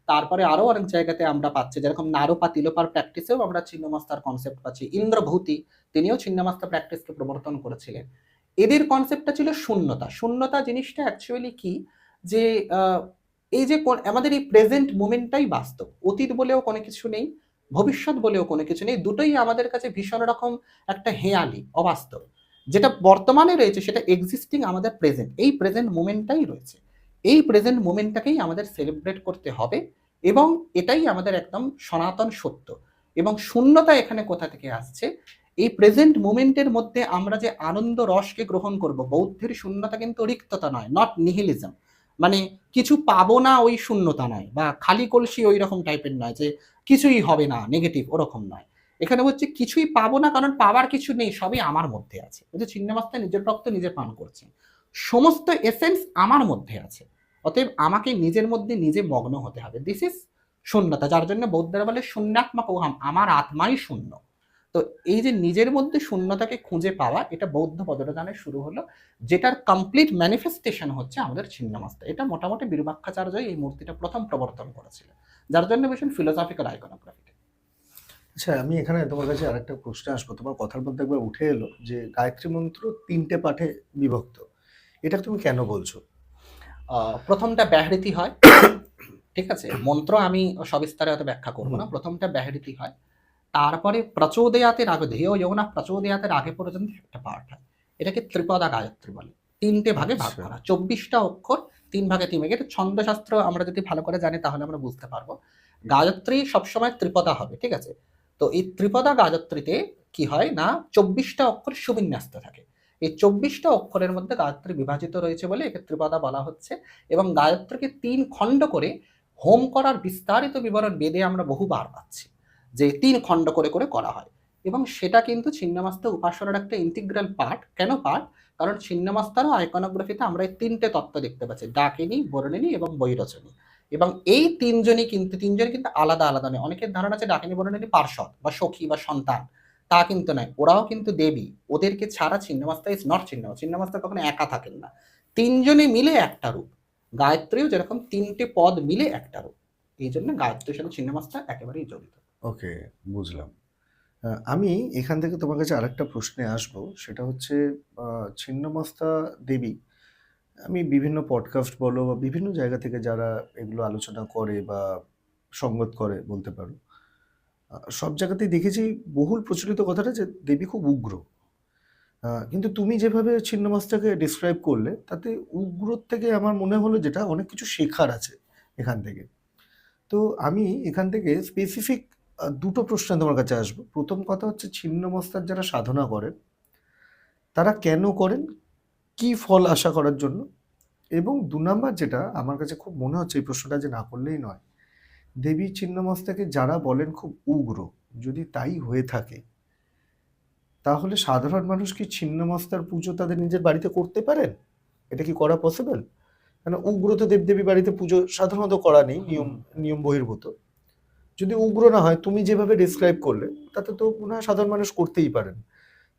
তারপরে আরো অনেক জায়গাতে আমরা পাচ্ছি, যেরকম নারোপা তিলোপার প্র্যাকটিসেও আমরা ছিন্নমস্তার কনসেপ্ট পাচ্ছি। ইন্দ্রভূতি, তিনিও ছিন্নমস্তা প্র্যাকটিসকে প্রবর্তন করেছিলেন। এদের কনসেপ্টটা ছিল শূন্যতা। শূন্যতা জিনিসটা অ্যাকচুয়ালি কি, যে এই যে আমাদের এই প্রেজেন্ট মোমেন্টটাই বাস্তব, অতীত বলেও কোনো কিছু নেই, ভবিষ্যৎ বলেও কোনো কিছু নেই, দুটোই আমাদের কাছে ভীষণ রকম একটা হেয়ালি, অবাস্তব। যেটা বর্তমানে রয়েছে সেটা এক্সিস্টিং আমাদের প্রেজেন্ট, এই প্রেজেন্ট মোমেন্টটাই রয়েছে, এই প্রেজেন্ট মোমেন্টটাকেই আমাদের সেলিব্রেট করতে হবে, এবং এটাই আমাদের একদম সনাতন সত্য। এবং শূন্যতা এখানে কোথা থেকে আসছে, এই প্রেজেন্ট মোমেন্টের মধ্যে আমরা যে আনন্দ রসকে গ্রহণ করব, বৌদ্ধের শূন্যতা কিন্তু রিক্ততা নয়, নট নিহিলিজম, মানে কিছু পাবো না ওই শূন্যতা নয়, বা খালি কলসি ওই রকম টাইপের নয় যে কিছুই হবে না নেগেটিভ, ওরকম নয়। এখানে হচ্ছে কিছুই পাবো না, কারণ পাওয়ার কিছু নেই, সবই আমার মধ্যে আছে। ওই যে ছিন্নমস্তা নিজের রক্ত নিজে পান করছেন, সমস্ত এসেন্স আমার মধ্যে আছে, অতএব আমাকে নিজের মধ্যে নিজে মগ্ন হতে হবে। দিস ইজ শূন্যতা, যার জন্য বৌদ্ধরা বলে শূন্যাত্মক ওহাম, আমার আত্মাই শূন্য। তো এই যে নিজের মধ্যে শূন্যতাকে খুঁজে পাওয়া, এটা বৌদ্ধ বজ্রযানের শুরু হলো, যেটার কমপ্লিট ম্যানিফেস্টেশন হচ্ছে আমাদের ছিন্নমস্তা। এটা মোটামুটি বিরূপাক্ষাচার্য এই মূর্তিটা প্রথম প্রবর্তন করেছিলেন, যার জন্য ভীষণ ফিলোসফিক্যাল আইকনোগ্রাফি। আচ্ছা, আমি এখানে তোমার কাছে আরেকটা প্রশ্ন আসবো। তোমার কথার মধ্যে একবার উঠে এলো যে গায়ত্রী মন্ত্র ৩টে পাঠে বিভক্ত, এটা তুমি কেন বলছো? প্রথমটা ব্যাহৃতি হয়, ঠিক আছে, মন্ত্র আমি সবিস্তারে হয়তো ব্যাখ্যা করবো না। প্রথমটা ব্যাহৃতি হয়, তারপরে প্রচোদয়াতের আগে, ধেয় যৌনা প্রচোদয়াতের আগে পর্যন্ত একটা পাঠ হয়, এটাকে ত্রিপদা গায়ত্রী বলে। ৩টে ভাগে ভাগ করা, ২৪টা অক্ষর, ৩ ভাগে ৩ ভাগে। এটা ছন্দশাস্ত্র আমরা যদি ভালো করে জানি তাহলে আমরা বুঝতে পারবো। গায়ত্রী সবসময় ত্রিপদা হবে, ঠিক আছে? তো এই ত্রিপদা গায়ত্রীতে কি হয় না, 24টা অক্ষর সুবিন্যস্ত থাকে। এই 24টা অক্ষরের মধ্যে গায়ত্রী বিভাজিত রয়েছে বলে একে ত্রিপদা বলা হচ্ছে। এবং গায়ত্রীকে 3 খণ্ড করে হোম করার বিস্তারিত বিবরণ বেদে আমরা বহুবার পাচ্ছি, যে 3 খণ্ড করে করে করা হয়। এবং সেটা কিন্তু ছিন্নমস্তা উপাসনার একটা ইন্টিগ্রাল পার্ট। কেন পার্ট? কারণ ছিন্নমস্তার আইকনোগ্রাফিতে আমরা এই 3টে তত্ত্ব দেখতে পাচ্ছি, ডাকিনী, বরুণিনী এবং বৈরোচনী। এবং এই তিনজনই কিন্তু আলাদা আলাদা নয়। অনেকের ধারণা আছে ডাকিনী বরুণিনী পার্ষদ বা সখী বা সন্তান, তা কিন্তু নয়। ওরাও কিন্তু দেবী। ওদেরকে ছাড়া ছিন্নমস্তা ইজ নট ছিন্নমস্তা। ছিন্নমস্তা কখনো একা থাকেন না, তিনজনে মিলে একটা রূপ। গায়ত্রীও যেরকম 3টে পদ মিলে একটা রূপ। এই জন্য গায়ত্রীর সাথে ছিন্নমস্তা একেবারেই জড়িত। ওকে, বুঝলাম। আমি এখান থেকে তোমার কাছে আরেকটা প্রশ্নে আসবো, সেটা হচ্ছে ছিন্নমস্তা দেবী, আমি বিভিন্ন পডকাস্ট বলো বা বিভিন্ন জায়গা থেকে যারা এগুলো আলোচনা করে বা সঙ্গত করে বলতে পারো, সব জায়গাতেই দেখেছি বহুল প্রচলিত কথাটা যে দেবী খুব উগ্র। কিন্তু তুমি যেভাবে ছিন্নমস্তাকে ডিসক্রাইব করলে, তাতে উগ্রর থেকে আমার মনে হলো যেটা অনেক কিছু শেখার আছে এখান থেকে। তো আমি এখান থেকে স্পেসিফিক দুটো প্রশ্ন তোমার কাছে আসবো। প্রথম কথা হচ্ছে, ছিন্নমস্তার যারা সাধনা করেন তারা কেন করেন, কি ফল আশা করার জন্য? এবং 2 নাম্বার যেটা আমার কাছে খুব মনে হচ্ছে, এই প্রশ্নটা যে না করলেই নয়, দেবী ছিন্নমস্তাকে যারা বলেন খুব উগ্র, যদি তাই হয়ে থাকে, তাহলে সাধারণ মানুষ কি ছিন্নমস্তার পুজো তাদের নিজের বাড়িতে করতে পারেন? এটা কি করা পসিবল? কারণ উগ্র তো দেবদেবী বাড়িতে পুজো সাধারণত করা নেই, নিয়ম বহির্ভূত। যদি উগ্র না হয়, তুমি যেভাবে ডিসক্রাইব করলে, তাতে তো মনে হয় সাধারণ মানুষ করতেই পারেন।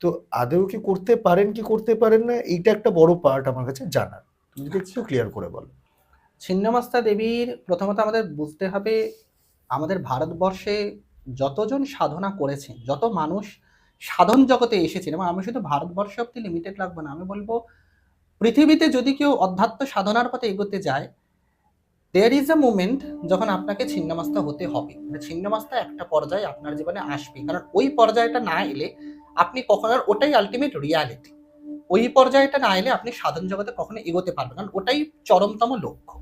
তো আদৌ কি করতে পারেন কি করতে পারেন না, এইটা একটা বড় পার্ট আমার কাছে জানার। তুমি যদি একটু ক্লিয়ার করে বলো। ছিন্নমস্তা দেবীর প্রথমত আমাদের বুঝতে হবে, আমাদের ভারতবর্ষে যতজন সাধনা করেছেন, যত মানুষ সাধন জগতে এসেছেন, এবং আমি শুধু ভারতবর্ষে অব্দি লিমিটেড রাখবো না, আমি বলবো পৃথিবীতে যদি কেউ অধ্যাত্ম সাধনার পথে এগোতে যায়, দেয়ার ইজ আ মোমেন্ট যখন আপনাকে ছিন্নমস্তা হতে হবে। মানে ছিন্নমস্তা একটা পর্যায়ে আপনার জীবনে আসবে, কারণ ওই পর্যায়টা না এলে আপনি কখনো, আর ওটাই আলটিমেট রিয়ালিটি, ওই পর্যায়টা না এলে আপনি সাধন জগতে কখনো এগোতে পারবেন, কারণ ওটাই চরমতম লক্ষ্য।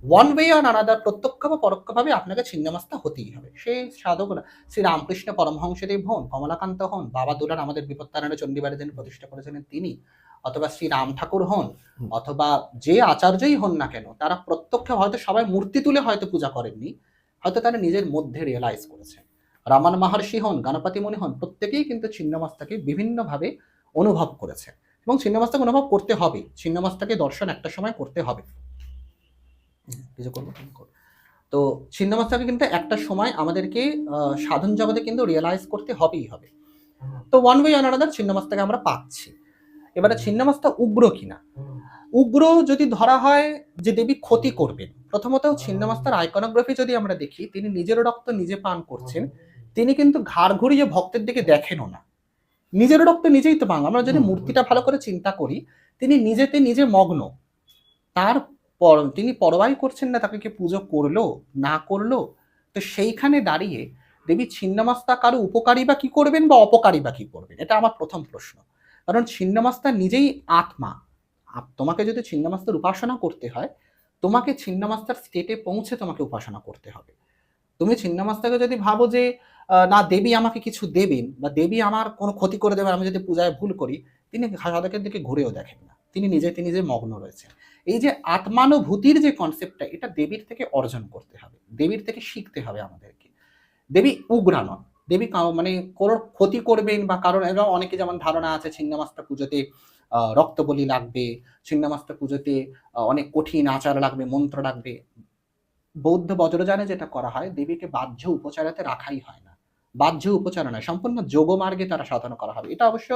ওয়ান ওয়ে অন আনাদার, প্রত্যক্ষ বা পরোক্ষভাবে আপনাকে ছিন্নমস্তা হতেই হবে। সেই সাধকরা শ্রী রামকৃষ্ণ পরমহংসদেব হন, কমলাকান্ত হন, বাবা দুলার আমাদের বিপত্তারণে চণ্ডীবাড়ি যিনি প্রতিষ্ঠা করেছিলেন তিনি, অথবা শ্রী রাম ঠাকুর হন, অথবা যে আচার্যই হন না কেন, তারা প্রত্যক্ষে হয়তো সবাই মূর্তি তুলে হয়তো পূজা করেননি, হয়তো তারা নিজের মধ্যে রিয়েলাইজ করেছেন। রামান মাহর্ষি হন, গণপতি মুনি হন, প্রত্যেকেই কিন্তু ছিন্নমস্তাকে বিভিন্নভাবে অনুভব করেছে, এবং ছিন্নমস্তাকে অনুভব করতে হবে। ছিন্নমস্তাকে দর্শন একটা সময় করতে হবে। কিছু করবো তুমি করো। তো ছিন্নমস্তাকে কিন্তু একটা সময় আমাদেরকে সাধন জগতে কিন্তু রিয়েলাইজ করতে হবেই হবে। তো ওয়ান ওয়ে অন আনাদার ছিন্নমস্তাকে আমরা পাচ্ছি। এবারে ছিন্নমস্তা উগ্র কিনা, উগ্র যদি ধরা হয় যে দেবী ক্ষতি করবেন, প্রথমত ছিন্নমস্তার আইকনোগ্রাফি যদি আমরা দেখি, তিনি নিজের রক্ত নিজে পান করছেন, তিনি কিন্তু ঘাড় ঘুরিয়ে ভক্তের দিকে দেখেনও না, নিজের রক্ত নিজেই তো পান। আমরা যদি মূর্তিটা ভালো করে চিন্তা করি, তিনি নিজেতে নিজে মগ্ন, তার তিনি পরোয়াই করছেন না তাকে কে পুজো করলো না করলো। তো সেইখানে দাঁড়িয়ে দেবী ছিন্নমস্তা কারো উপকারী বা কি করবেন বা অপকারী বা কি করবেন, এটা আমার প্রথম প্রশ্ন। কারণ ছিন্নমস্তা নিজেই আত্মা। তোমাকে যদি ছিন্নমস্তার উপাসনা করতে হয়, তোমাকে ছিন্নমস্তার স্টেটে পৌঁছে তোমাকে উপাসনা করতে হবে। তুমি ছিন্নমস্তাকে যদি ভাবো যে না দেবী আমাকে কিছু দেবেন বা দেবী আমার কোনো ক্ষতি করে দেবেন আমি যদি পূজায় ভুল করি, তিনি সাধকের দিকে ঘুরেও দেখেন না, তিনি নিজে মগ্ন রয়েছেন। এই যে আত্মানুভূতির যে কনসেপ্টটা, এটা দেবীর থেকে অর্জন করতে হবে, দেবীর থেকে শিখতে হবে আমাদেরকে। দেবী উগ্রা নন, দেবী মানে কোনো ক্ষতি করবেন বা কারণ, এবং অনেকে যেমন ধারণা আছে ছিন্নমস্তা পুজোতে রক্ত বলি লাগবে, ছিন্নমস্তা পুজোতে অনেক কঠিন আচার লাগবে, মন্ত্র লাগবে। বৌদ্ধ বজ্রযানে যেটা করা হয়, দেবীকে বাহ্য উপচারাতে রাখাই হয় না, বাহ্য উপচারণা সম্পূর্ণ যোগমার্গে তারা সাধনা করা হবে। এটা অবশ্য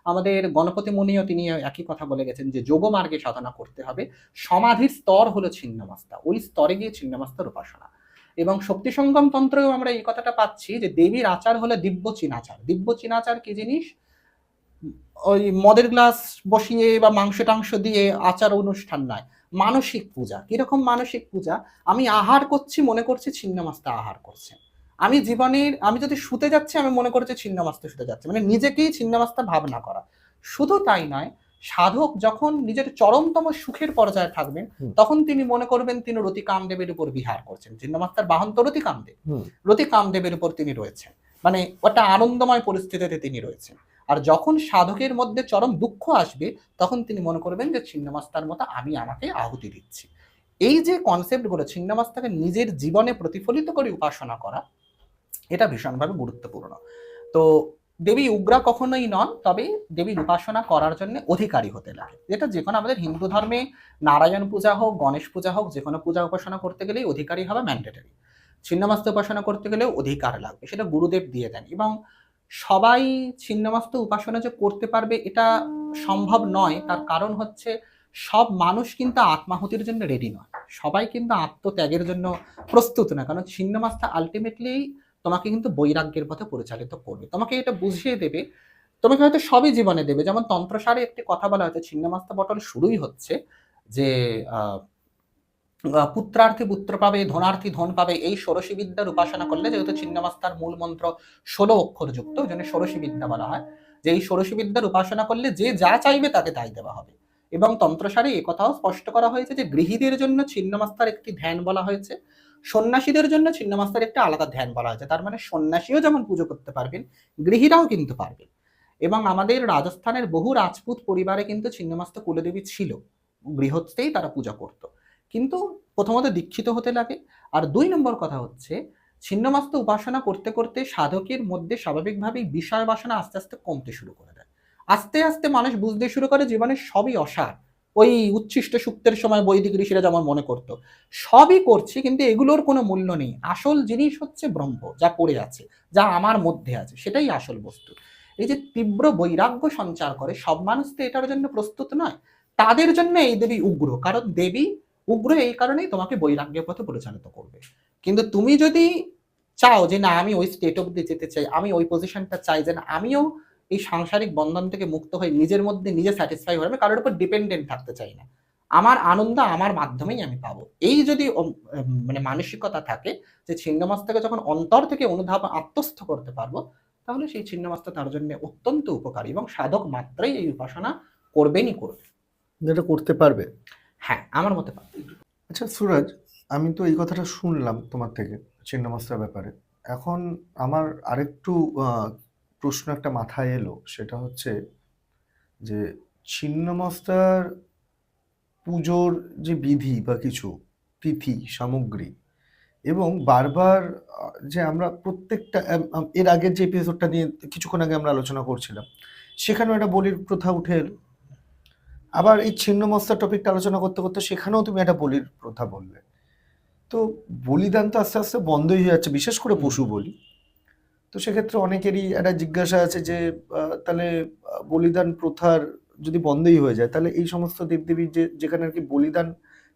আমাদের গণপতি মুনিও তিনি একই কথা বলে গেছেন যে যোগমার্গে সাধনা করতে হবে। সমাধির স্তর হলো ছিন্নমস্তা, ওই স্তরে গিয়ে ছিন্নমস্তার উপাসনা। এবং শক্তি সঙ্গম তন্ত্রেও আমরা এই কথাটা পাচ্ছি যে দেবীর আচার হলো দিব্য চিনাচার। দিব্য চিনাচার কি জিনিস? ওই মদের গ্লাস বসিয়ে বা মাংস টাংস দিয়ে আচার অনুষ্ঠান নয়, মানসিক পূজা। কিরকম মানসিক পূজা? আমি আহার করছি, মনে করছি ছিন্নমস্তা আহার করছে। আমি যদি শুতে যাচ্ছি, আমি মনে করছি ছিন্নমস্তা শুতে যাচ্ছে, মানে নিজেকেই ছিন্নমস্তা ভাবনা করা। শুধু তাই নয়, সাধক যখন নিজের চরমতম সুখের পর্যায়ে থাকবেন তখন তিনি মনে করবেন তিনি রতি কামদেবের উপর বিহার করছেন। ছিন্নমস্তার বাহন তো রতি কামদেব, রতি কামদেবের উপর তিনি রয়েছেন, মানে একটা আনন্দময় পরিস্থিতিতে তিনি রয়েছেন। আর যখন সাধকের মধ্যে চরম দুঃখ আসবে তখন তিনি মনে করবেন যে ছিন্নমস্তার মতো আমি আমাকে আহুতি দিচ্ছি। এই যে কনসেপ্টগুলো ছিন্নমস্তাকে নিজের জীবনে প্রতিফলিত করে উপাসনা করা, এটা ভীষণভাবে গুরুত্বপূর্ণ। তো দেবী উগ্রা কখনোই নন, তবে দেবীর উপাসনা করার জন্য অধিকারী হতে লাগে। যেটা যে কোনো আমাদের হিন্দু ধর্মে নারায়ণ পূজা হোক, গণেশ পূজা হোক, যে কোনো পূজা উপাসনা করতে গেলেই অধিকারী হওয়া ম্যান্ডেটরি। ছিন্নমস্তা উপাসনা করতে গেলেও অধিকার লাগবে, সেটা গুরুদেব দিয়ে দেন। এবং সবাই ছিন্নমস্তা উপাসনা যে করতে পারবে এটা সম্ভব নয়। তার কারণ হচ্ছে সব মানুষ কিন্তু আত্মাহুতির জন্য রেডি নয়, সবাই কিন্তু আত্মত্যাগের জন্য প্রস্তুত না। কারণ ছিন্নমস্তা আলটিমেটলি তোমাকে কিন্তু বৈরাগ্যের পথে পরিচালিত করবে, তোমাকে এটা বুঝিয়ে দেবে। তোমাকে হয়তো সবই জীবনে দেবে, যেমন তন্ত্রসারে একটি কথা বলা হয়েছে, ছিন্নমস্তা বটল শুরুই হচ্ছে যে পুত্রার্থী পুত্র পাবে, ধনার্থী ধন পাবে, এই ষোড়শী বিদ্যার উপাসনা করলে, যেহেতু ছিন্নমস্তার মূল মন্ত্র 16 অক্ষর যুক্ত, ওই জন্য ষোড়শী বিদ্যা বলা হয়, যে এই ষোড়শী বিদ্যার উপাসনা করলে যে যা চাইবে তাকে তাই দেওয়া হবে। এবং তন্ত্রসারে এ কথাও স্পষ্ট করা হয়েছে যে গৃহীদের জন্য ছিন্নমস্তার একটি ধ্যান বলা হয়েছে, সন্ন্যাসীদের জন্য ছিন্নমস্তার একটা আলাদা ধ্যান বলা হয়েছে। তার মানে সন্ন্যাসীও যেমন পুজো করতে পারবেন, গৃহীরাও কিন্তু পারবেন। এবং আমাদের রাজস্থানের বহু রাজপুত পরিবারে কিন্তু ছিন্নমস্তা কুলদেবী ছিল, গৃহস্থেই তারা পূজা করত। কিন্তু প্রথমত দীক্ষিত হতে লাগে। আর 2 নম্বর কথা হচ্ছে, ছিন্নমস্তা উপাসনা করতে করতে সাধকের মধ্যে স্বাভাবিকভাবেই বিষয় বাসনা আস্তে আস্তে কমতে শুরু করে দেয়। আস্তে আস্তে মানুষ বুঝতে শুরু করে জীবনের সবই অসার। ওই উচ্ছিষ্ট সুক্তের সময় বৈদিক ঋষিরা যেমন মনে করতো সবই করছি, কিন্তু এগুলোর কোনো মূল্য নেই, আসল জিনিস হচ্ছে ব্রহ্ম, যা পড়ে আছে, যা আমার মধ্যে আছে, সেটাই আসল বস্তু। এই যে তীব্র বৈরাগ্য সঞ্চার করে, সব মানুষ তো এটার জন্য প্রস্তুত নয়। তাদের জন্য এই দেবী উগ্র, কারণ দেবী উগ্র এই কারণেই তোমাকে বৈরাগ্যের পথে পরিচালিত করবে। কিন্তু তুমি যদি চাও যে না আমি ওই স্টেট অব্দি যেতে চাই, আমি ওই পজিশনটা চাই, যে না আমিও এই সাংসারিক বন্ধন থেকে মুক্ত হয়ে নিজের মধ্যে নিজে স্যাটিসফাই হয়ে, আমি কারোর উপর ডিপেন্ডেন্ট থাকতে চাই না, আমার আনন্দ আমার মাধ্যমেই আমি পাবো, এই যদি মানে মানসিকতা থাকে, যে ছিন্নমস্তাকে যখন অন্তর থেকে অনুধাব আত্মস্থ করতে পারবো, তাহলে সেই ছিন্নমস্তা তার জন্য অত্যন্ত উপকারী, এবং সাধক মাত্রই এই উপাসনা করবেনই করবে। যেটা করতে পারবে। হ্যাঁ, আমার মতে পারবে। আচ্ছা সুরজ, আমি তো এই কথাটা শুনলাম তোমার থেকে ছিন্নমস্তার ব্যাপারে। এখন আমার আরেকটু প্রশ্ন একটা মাথায় এলো, সেটা হচ্ছে যে ছিন্নমস্তার পুজোর যে বিধি বা কিছু তিথি সামগ্রী, এবং বারবার যে আমরা প্রত্যেকটা এর আগের যে এপিসোডটা নিয়ে কিছুক্ষণ আগে আমরা আলোচনা করছিলাম, সেখানেও একটা বলির প্রথা উঠে এলো। আবার এই ছিন্নমস্তার টপিকটা আলোচনা করতে করতে সেখানেও তুমি একটা বলির প্রথা বললে। তো বলিদান তো আস্তে আস্তে বন্ধই হয়ে যাচ্ছে, বিশেষ করে পশু বলি। তো সেক্ষেত্রে অনেকেরই একটা জিজ্ঞাসা আছে যে তাহলে বলিদান প্রথার যদি বন্ধই হয়ে যায়, তাহলে এই সমস্ত দেবদেবীর যেখানে আর কি বলিদান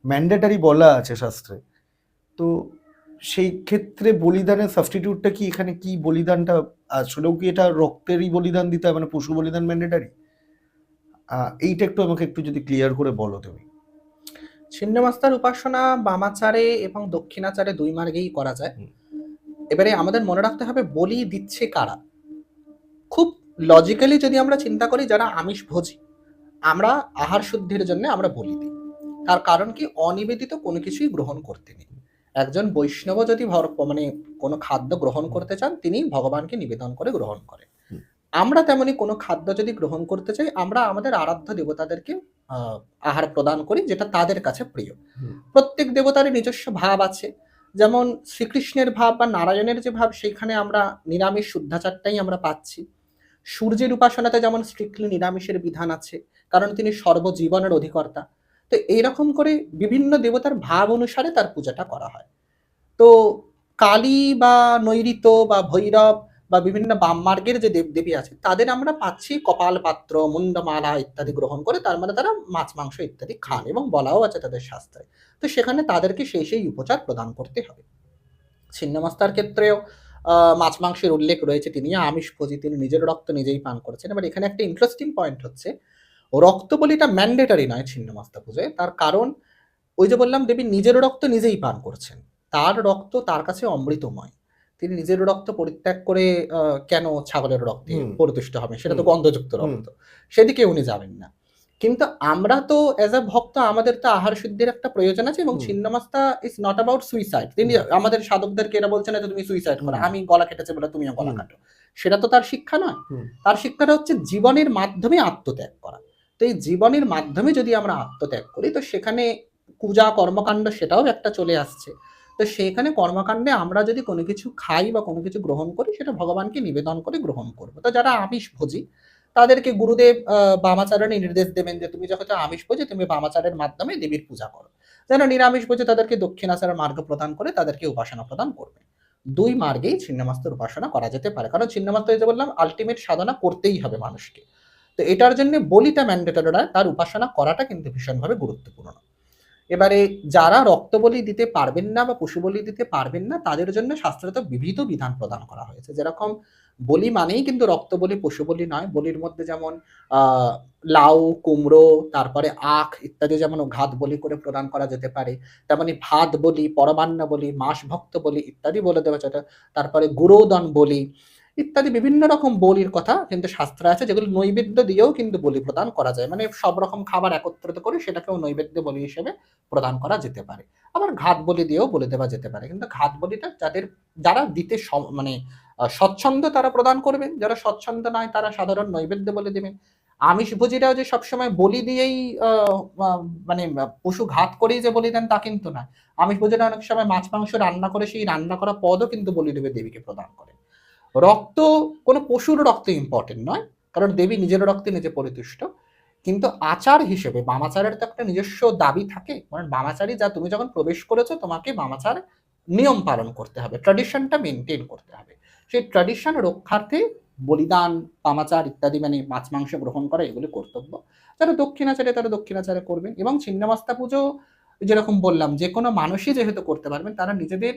ম্যান্ডেটারি বলা আছে শাস্ত্রে, তো সেই ক্ষেত্রে বলিদানের সাবস্টিটিউটটা কি এখানে? কি বলিদানটা আসলেও কি এটা রক্তেরই বলিদান দিতে হয়, মানে পশু বলিদান ম্যান্ডেটারি? এইটা একটু আমাকে একটু যদি ক্লিয়ার করে বলো তুমি। ছিন্নমস্তার উপাসনা বামাচারে এবং দক্ষিণাচারে 2 মার্গেই করা যায়। এবারে আমাদের মনে রাখতে হবে বলি দিচ্ছে কারা। খুব লজিক্যালি যদি আমরা চিন্তা করি, যারা আমিষ ভোজী, আমরা আহার শুদ্ধির জন্য আমরা বলি দিই। তার কারণ কি, অনিবেদিত কোনো কিছুই গ্রহণ করতে নেই। একজন বৈষ্ণব যদি মানে কোনো খাদ্য গ্রহণ করতে চান, তিনি ভগবানকে নিবেদন করে গ্রহণ করেন। আমরা তেমনি কোনো খাদ্য যদি গ্রহণ করতে চাই, আমরা আমাদের আরাধ্য দেবতাদেরকে আহার প্রদান করি, যেটা তাদের কাছে প্রিয়। প্রত্যেক দেবতারই নিজস্ব ভাব আছে, যেমন শ্রীকৃষ্ণের ভাব বা নারায়ণের যে ভাব, সেখানে আমরা নিরামিষ শুদ্ধাচারটাই আমরা পাচ্ছি। সূর্যের উপাসনাতে যেমন স্ট্রিক্টলি নিরামিষের বিধান আছে, কারণ তিনি সর্বজীবনের অধিকর্তা। তো এইরকম করে বিভিন্ন দেবতার ভাব অনুসারে তার পূজাটা করা হয়। তো কালী বা নৈঋত্য বা ভৈরব বা বিভিন্ন বামমার্গের যে দেবদেবী আছে, তাদের আমরা পাচ্ছি কপাল পাত্র, মুন্ডমালা ইত্যাদি গ্রহণ করে, তার মানে তারা মাছ মাংস ইত্যাদি খান, এবং বলাও আছে তাদের শাস্ত্রে। তো সেখানে তাদেরকে সেই উপচার প্রদান করতে হবে। ছিন্নমস্তার ক্ষেত্রেও মাছ মাংসের উল্লেখ রয়েছে, তিনি আমিষ ভোজী, তিনি নিজের রক্ত নিজেই পান করেছেন। এবার এখানে একটা ইন্টারেস্টিং পয়েন্ট হচ্ছে, রক্ত বলিটা ম্যান্ডেটারি নয় ছিন্নমস্তা পুজোয়। তার কারণ ওই যে বললাম, দেবী নিজের রক্ত নিজেই পান করছেন, তার রক্ত তার কাছে অমৃতময়। তিনি নিজের রক্ত পরিত্যাগ করে কেন ছাগলের রক্তে পরিতুষ্ট হবেন, সেটা তো গন্ধযুক্ত রক্ত, সেদিকে উনি যাবেন না। কিন্তু আমরা তো এজ এ ভক্ত আমাদের তো আহার শুদ্ধির একটা প্রয়োজন আছে, এবং hmm. Chhinnamasta is not about suicide. তিনি হুম। আমাদের সাধকদেরকে এরা বলছে না যে তুমি সুইসাইড করো, হুম। আমি গলা কেটেছে বলে তুমিও গলা হুম। কাটো। সেটা তো তার শিক্ষা নয়। হুম। তার শিক্ষাটা হচ্ছে জীবনের মাধ্যমে আত্মত্যাগ করা। তো এই জীবনের মাধ্যমে যদি আমরা আত্মত্যাগ করি, তো সেখানে পূজা কর্মকাণ্ড সেটাও একটা চলে আসছে। তো সেখানে কর্মকাণ্ডে আমরা যদি কোনো কিছু খাই বা কোনো কিছু গ্রহণ করি, সেটা ভগবানকে নিবেদন করে গ্রহণ করব। তো যারা আমিষভোজী তাদেরকে গুরুদেব বামাচারণে নির্দেশ দেবেন যে তুমি যেহেতু আমিষভোজী তুমি বামাচারের মাধ্যমে দেবীর পূজা করো। যারা নিরামিষভোজী তাদেরকে দক্ষিণাচারের মার্গ প্রদান করে তাদেরকে উপাসনা প্রদান করবেন। ২ মার্গেই ছিন্নমস্তার উপাসনা করা যেতে পারে। কারণ ছিন্নমস্তা এই যে বললাম আল্টিমেট সাধনা করতেই হবে মানুষকে। তো এটার জন্য বলিটা ম্যান্ডেটরি নয়, তার উপাসনা করাটা কিন্তু ভীষণভাবে গুরুত্বপূর্ণ। এবারে যারা রক্তবলি দিতে পারবেন না বা পশু বলি দিতে পারবেন না, তাদের জন্য শাস্ত্রে তো বিবিধ বিধান প্রদান করা হয়েছে। যেরকম বলি মানেই কিন্তু রক্তবলি, পশু বলি নয়। বলির মধ্যে যেমন আ লাউ, কুমড়ো, তারপরে আখ ইত্যাদি যেমন ঘাত বলি করে প্রদান করা যেতে পারে। তেমনি ভাত বলি, পরমান্ন বলি, মাস ভক্ত বলি ইত্যাদি বলে দেওয়া যেতে। তারপরে গুরোদন বলি ইত্যাদি বিভিন্ন রকম বলির কথা কিন্তু শাস্ত্রে আছে, যেগুলো নৈবেদ্য দিয়েও কিন্তু বলি প্রদান করা যায়। মানে সব রকম খাবার একত্রিত করে সেটাকেও নৈবেদ্য বলি হিসেবে প্রদান করা যেতে পারে। আবার ঘাত বলি দিয়েও বলে দেওয়া যেতে পারে। কিন্তু ঘাত বলিটা যারা দিতে মানে স্বচ্ছন্দ তারা প্রদান করবেন। যারা স্বচ্ছন্দ নয় তারা সাধারণ নৈবেদ্য বলে দিবেন। আমিষভোজীরাও যে সবসময় বলি দিয়েই আ আ মানে পশু ঘাত করেই যে বলি দেন তা কিন্তু নয়। আমিষভোজীরা অনেক সময় মাছ মাংস রান্না করে সেই রান্না করা পদও কিন্তু বলি দেবে দেবীকে প্রদান করেন। রক্ত কোনো পশুর রক্ত ইম্পোর্টেন্ট নয়। কারণ দেবী নিজের রক্তে নিজে পরিতুষ্ট। কিন্তু আচার হিসেবে বামাচারের তো একটা নিজস্ব দাবি থাকে। মানে বামাচারী যা তুমি যখন প্রবেশ করেছো তোমাকে বামাচার নিয়ম পালন করতে হবে। ট্র্যাডিশনটা মেইনটেইন করতে হবে। সেই ট্র্যাডিশন রক্ষার্থে বলিদান, বামাচার ইত্যাদি মানে মাছ মাংস গ্রহণ করা এগুলো কর্তব্য। যারা দক্ষিণাচারে তারা দক্ষিণাচারে করবেন, এবং ছিন্নমস্তা পুজো যেরকম বললাম যেকোনো মানুষই যেহেতু করতে পারবেন, তারা নিজেদের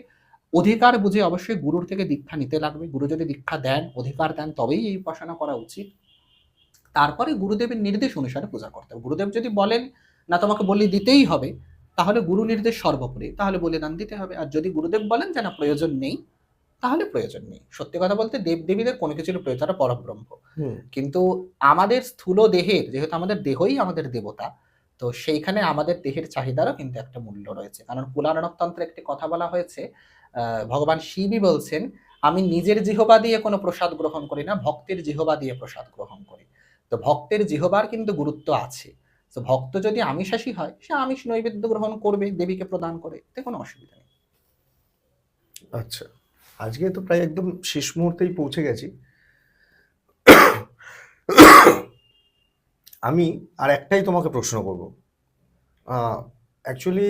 অধিকার বুঝে অবশ্যই গুরুর থেকে দীক্ষা নিতে লাগবে। গুরু যদি দীক্ষা দেন, অধিকার দেন তবেই এই উপাসনা করা উচিত। তারপরে গুরুদেবের নির্দেশ অনুসারে পূজা করতে হবে। গুরুদেব যদি বলেন না তোমাকে বলি দিতেই হবে, তাহলে গুরু নির্দেশ সর্বোপরি, তাহলে বলিদান দিতে হবে। আর যদি গুরুদেব বলেন যে না প্রয়োজন নেই, তাহলে প্রয়োজন নেই। সত্যি কথা বলতে দেব-দেবীদের কোনো কিছুর প্রয়োজন, তারা পরব্রহ্ম। হুম। কিন্তু আমাদের স্থূল দেহের যেহেতু আমাদের দেহই আমাদের দেবতা, তো সেইখানে আমাদের দেহের চাহিদারও কিন্তু একটা মূল্য রয়েছে। কারণ পুরাণতন্ত্রে একটি কথা বলা হয়েছে, ভগবান শিবই বলছেন, "আমি নিজের জিহ্বা দিয়ে কোনো প্রসাদ গ্রহণ করি না, ভক্তের জিহ্বা দিয়ে প্রসাদ গ্রহণ করি।" তো ভক্তের জিহ্বার কিন্তু গুরুত্ব আছে। তো ভক্ত যদি আমিষাশী হয়, সে আমিষ নৈবেদ্য গ্রহণ করবে দেবীকে প্রদান করে। এতে কোনো অসুবিধা নেই। আচ্ছা, আজকে তো প্রায় একদম শেষ মুহূর্তেই পৌঁছে গেছি। আমি আর একটাই তোমাকে প্রশ্ন করব। অ্যাকচুয়ালি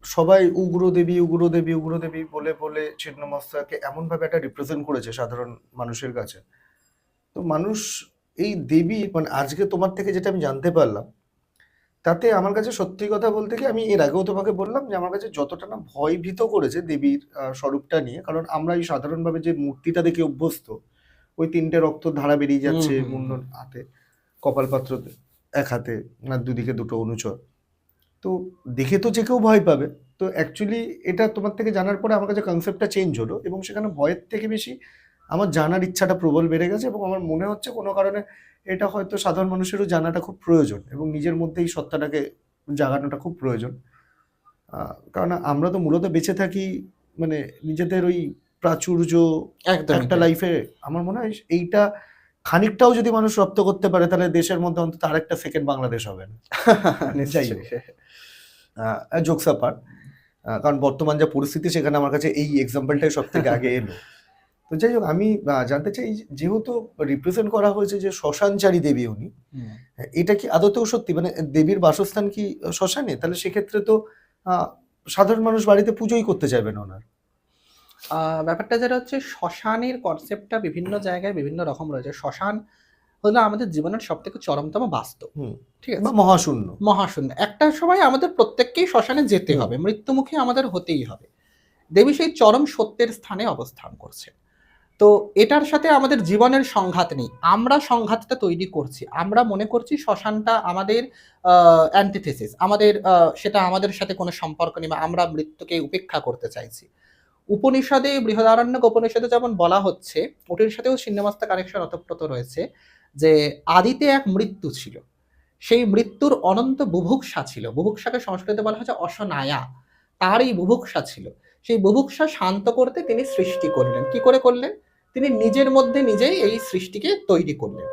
সবাই উগ্রদেবী, উগ্রদেবী, উগ্রদেবী বলে বলে ছিন্নমস্তাকে এমনভাবে একটা রিপ্রেজেন্ট করেছে সাধারণ মানুষের কাছে। তো মানুষ এই দেবী মানে আজকে তোমার থেকে যেটা আমি জানতে পারলাম, তাতে আমার কাছে সত্যি কথা বলতে কি আমি এর আগেও তোমাকে বললাম যে আমার কাছে যতটা না ভয়ভীত করেছে দেবীর স্বরূপটা নিয়ে, কারণ আমরা এই সাধারণভাবে যে মূর্তিটা দেখে অভ্যস্ত, ওই ৩টে রক্তর ধারা বেরিয়ে যাচ্ছে মুন্ডন হাতে, কপালপাত্র এক হাতে, আর দুদিকে দুটো অনুচর। তো দেখে তো যে কেউ ভয় পাবে। তো অ্যাকচুয়ালি এটা তোমার থেকে জানার পরে আমার কাছে কনসেপ্টটা চেঞ্জ হলো, এবং সেখানে ভয়ের থেকে বেশি আমার জানার ইচ্ছাটা প্রবল বেড়ে গেছে, এবং আমার মনে হচ্ছে কোনো কারণে এটা হয়তো সাধারণ মানুষেরও জানাটা খুব প্রয়োজন, এবং নিজের মধ্যে এই সত্তাটাকে জাগানোটা খুব প্রয়োজন। কারণ আমরা তো মূলত বেঁচে থাকি মানে নিজেদের ওই প্রাচুর্য একদমই একটা তাই। লাইফে। আমার মনে হয় এইটা খানিকটাও যদি মানুষ রপ্ত করতে পারে, তাহলে দেশের মধ্যে অন্তত আরেকটা সেকেন্ড বাংলাদেশ হবে না। যাই হোক, নিশ্চয়ই। জোকস অ্যাপার্ট, কারণ বর্তমান যা পরিস্থিতি সেখানে আমার কাছে এই এক্সাম্পলটাই সব থেকে আগে এলো। তো যাই হোক, আমি জানতে চাই যেহেতু রিপ্রেজেন্ট করা হয়েছে যে শ্মশানচারী দেবী উনি, হুম। এটা কি আদতেও সত্যি মানে দেবীর বাসস্থান কি শ্মশানে? তাহলে সেক্ষেত্রে তো আহ, সাধারণ মানুষ বাড়িতে পুজোই করতে চাইবে না ওনার। ব্যাপারটা যেটা হচ্ছে শ্মশানের কনসেপ্টটা বিভিন্ন জায়গায় বিভিন্ন রকম রয়েছে। শ্মশান হলো আমাদের জীবনের সবথেকে চরমতম বাস্তব। হুম। ঠিক বা আছে? মহাশূন্য। মহাশূন্য। একটা সময় আমাদের প্রত্যেককেই শ্মশানে যেতে হুম। হবে। মৃত্যুমুখী আমাদের হতেই হবে। দেবী সেই চরম সত্যের স্থানে অবস্থান করছে। তো এটার সাথে আমাদের জীবনের সংঘাত নেই। আমরা সংঘাতটা তৈরি করছি। আমরা মনে করছি শ্মশানটা আমাদের অ্যান্টিথেসিস। সেটা আমাদের সাথে কোনো সম্পর্ক নেই বা আমরা মৃত্যুকে উপেক্ষা করতে চাইছি। উপনিষদে বৃহদারণ্যক উপনিষদে যেমন বলা হচ্ছে, ওটির সাথেও ছিন্নমস্তা কানেকশন ওতপ্রোত রয়েছে যে আদিতে এক মৃত্যু ছিল। সেই মৃত্যুর অনন্ত বুভুক্ষা ছিল। বুভুক্ষাকে সংস্কৃতে বলা হচ্ছে অসনায়া। তার এই বুভুক্ষা ছিল। সেই বুভুক্ষা শান্ত করতে তিনি সৃষ্টি করলেন। কি করে করলেন? তিনি নিজের মধ্যে নিজেই এই সৃষ্টিকে তৈরি করলেন।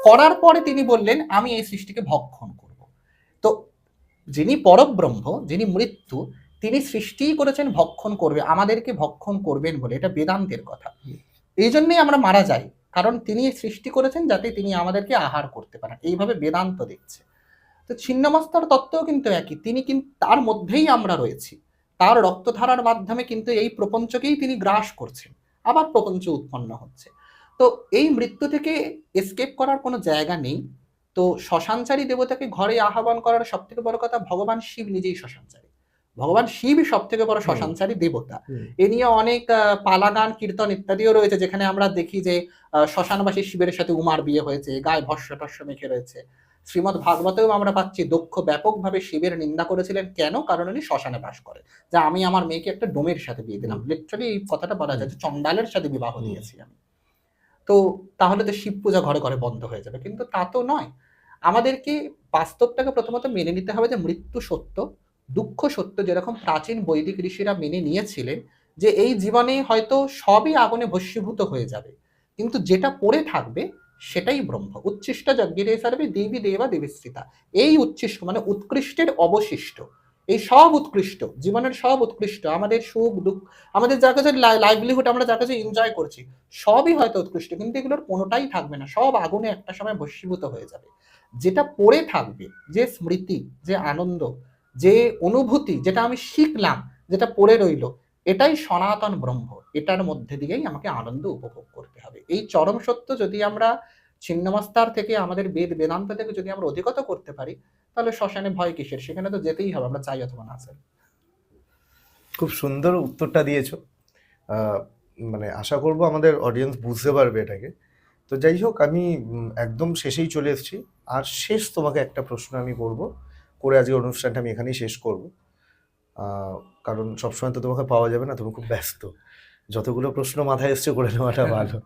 করার পরে তিনি বললেন, আমি এই সৃষ্টিকে ভক্ষণ করব। তো যিনি পরব্রহ্ম, যিনি মৃত্যু, তিনি সৃষ্টিই করেছেন ভক্ষণ করবে, আমাদেরকে ভক্ষণ করবেন বলে। এটা বেদান্তের কথা। এই জন্যই আমরা মারা যাই, কারণ তিনি সৃষ্টি করেছেন যাতে তিনি আমাদেরকে আহার করতে পারেন। এইভাবে বেদান্ত দেখছে। তো ছিন্নমস্তার তত্ত্বও কিন্তু একই। তিনি কিন্তু তার মধ্যেই আমরা রয়েছি। তার রক্তধারার মাধ্যমে কিন্তু এই প্রপঞ্চকেই তিনি গ্রাস করছেন, আবার প্রপঞ্চ উৎপন্ন হচ্ছে। তো এই মৃত্যু থেকে এসকেপ করার কোনো জায়গা নেই। তো শ্মশানচারী দেবতাকে ঘরে আহ্বান করার সব থেকে বড় কথা, ভগবান শিব নিজেই শ্মশানচারী। ভগবান শিবই সব থেকে বড় শ্মশানচারী দেবতা। এ নিয়ে অনেক পালাগান, কীর্তন ইত্যাদিও রয়েছে, যেখানে আমরা দেখি যে শ্মশানবাসী শিবের সাথে উমার বিয়ে হয়েছে, গায়ে ভস্য টস্য মেখে রয়েছে। শ্রীমদ ভাগবতেও আমরা পাচ্ছি দক্ষ ব্যাপকভাবে শিবের নিন্দা করেছিলেন। কেন? কারণ উনি শ্মশানে বাস করে। যে আমি আমার মেয়েকে একটা ডোমের সাথে বিয়ে দিলাম, লিটারালি এই কথাটা বলা যায় যে চণ্ডালের সাথে বিবাহ দিয়েছি আমি। তো তাহলে তো শিব পূজা ঘরে ঘরে বন্ধ হয়ে যাবে, কিন্তু তা তো নয়। আমাদেরকে বাস্তবটাকে প্রথমত মেনে নিতে হবে যে মৃত্যু সত্য, দুঃখ সত্য। যেরকম প্রাচীন বৈদিক ঋষিরা মেনে নিয়েছিলেন যে এই জীবনে হয়তো সবই আগুনে ভস্মীভূত হয়ে যাবে, কিন্তু যেটা পড়ে থাকবে সেটাই ব্রহ্ম। উচ্ছিষ্ট যজ্ঞিরে সার্বে দেবী দেবা দেবীশ্রিতা। এই উচ্ছিষ্ট মানে উৎকৃষ্টের অবশিষ্ট। এই সব উৎকৃষ্ট, জীবনের সব উৎকৃষ্ট, আমাদের সুখ দুঃখ, আমাদের যা কাছে লাইভলিহুড, আমরা যা কাছে এনজয় করছি, সবই হয়তো উৎকৃষ্ট, কিন্তু এগুলোর কোনোটাই থাকবে না, সব আগুনে একটা সময় ভস্মীভূত হয়ে যাবে। যেটা পড়ে থাকবে, যে স্মৃতি, যে আনন্দ, যে অনুভূতি, যেটা আমি শিখলাম, যেটা পড়ে রইল, এটাই সনাতন ব্রহ্ম। এটার মধ্যে দিয়েই আমাকে আনন্দ উপভোগ করতে হবে। এই চরম সত্য যদি আমরা ছিন্নমস্তার থেকে, আমাদের বেদ বেদান্ত থেকে যদি আমরা অধিগত করতে পারি, তাহলে শ্মশানে ভয় কিসের? সেখানে তো যেতেই হবে, আমরা চাই অথবা না চাই। খুব সুন্দর উত্তরটা দিয়েছো। মানে আশা করব আমাদের অডিয়েন্স বুঝতে পারবে এটাকে। তো যাই হোক, আমি একদম শেষেই চলে এসেছি। আর শেষ তোমাকে একটা প্রশ্ন আমি করব, করে আজকে অনুষ্ঠানটা আমি এখানেই শেষ করব। কারণ সবসময় তো তোমাকে পাওয়া যাবে না, তুমি খুব ব্যস্ত। যতগুলো প্রশ্ন মাথায় এসছে করে নেওয়াটা ভালো,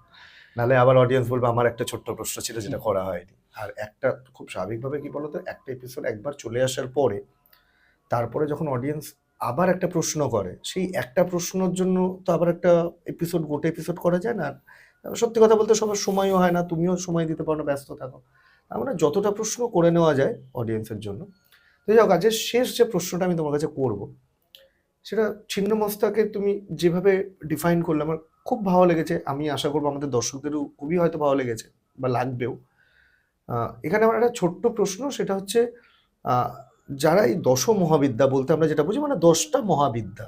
নাহলে আবার অডিয়েন্স বলবে আমার একটা ছোট্ট প্রশ্ন ছিল যেটা করা হয়নি। আর একটা খুব স্বাভাবিকভাবে কি বলতো, একটা এপিসোড একবার চলে আসার পরে তারপরে যখন অডিয়েন্স আবার একটা প্রশ্ন করে, সেই একটা প্রশ্নের জন্য তো আবার একটা এপিসোড, গোটা এপিসোড করা যায় না। আর সত্যি কথা বলতে সবার সময়ও হয় না, তুমিও সময় দিতে পারো না, ব্যস্ত থাকো। আমরা যতটা প্রশ্ন করে নেওয়া যায় অডিয়েন্সের জন্য। তো যাই হোক, আজকের শেষ যে প্রশ্নটা আমি তোমার কাছে করব, সেটা ছিন্নমস্তাকে তুমি যেভাবে ডিফাইন করলে আমার খুব ভালো লেগেছে। আমি আশা করবো আমাদের দর্শকদেরও খুবই হয়তো ভালো লেগেছে বা লাগবেও। এখানে আমার একটা ছোট্ট প্রশ্ন, সেটা হচ্ছে যারা এই দশ মহাবিদ্যা বলতে আমরা যেটা বুঝি, মানে 10টা মহাবিদ্যা,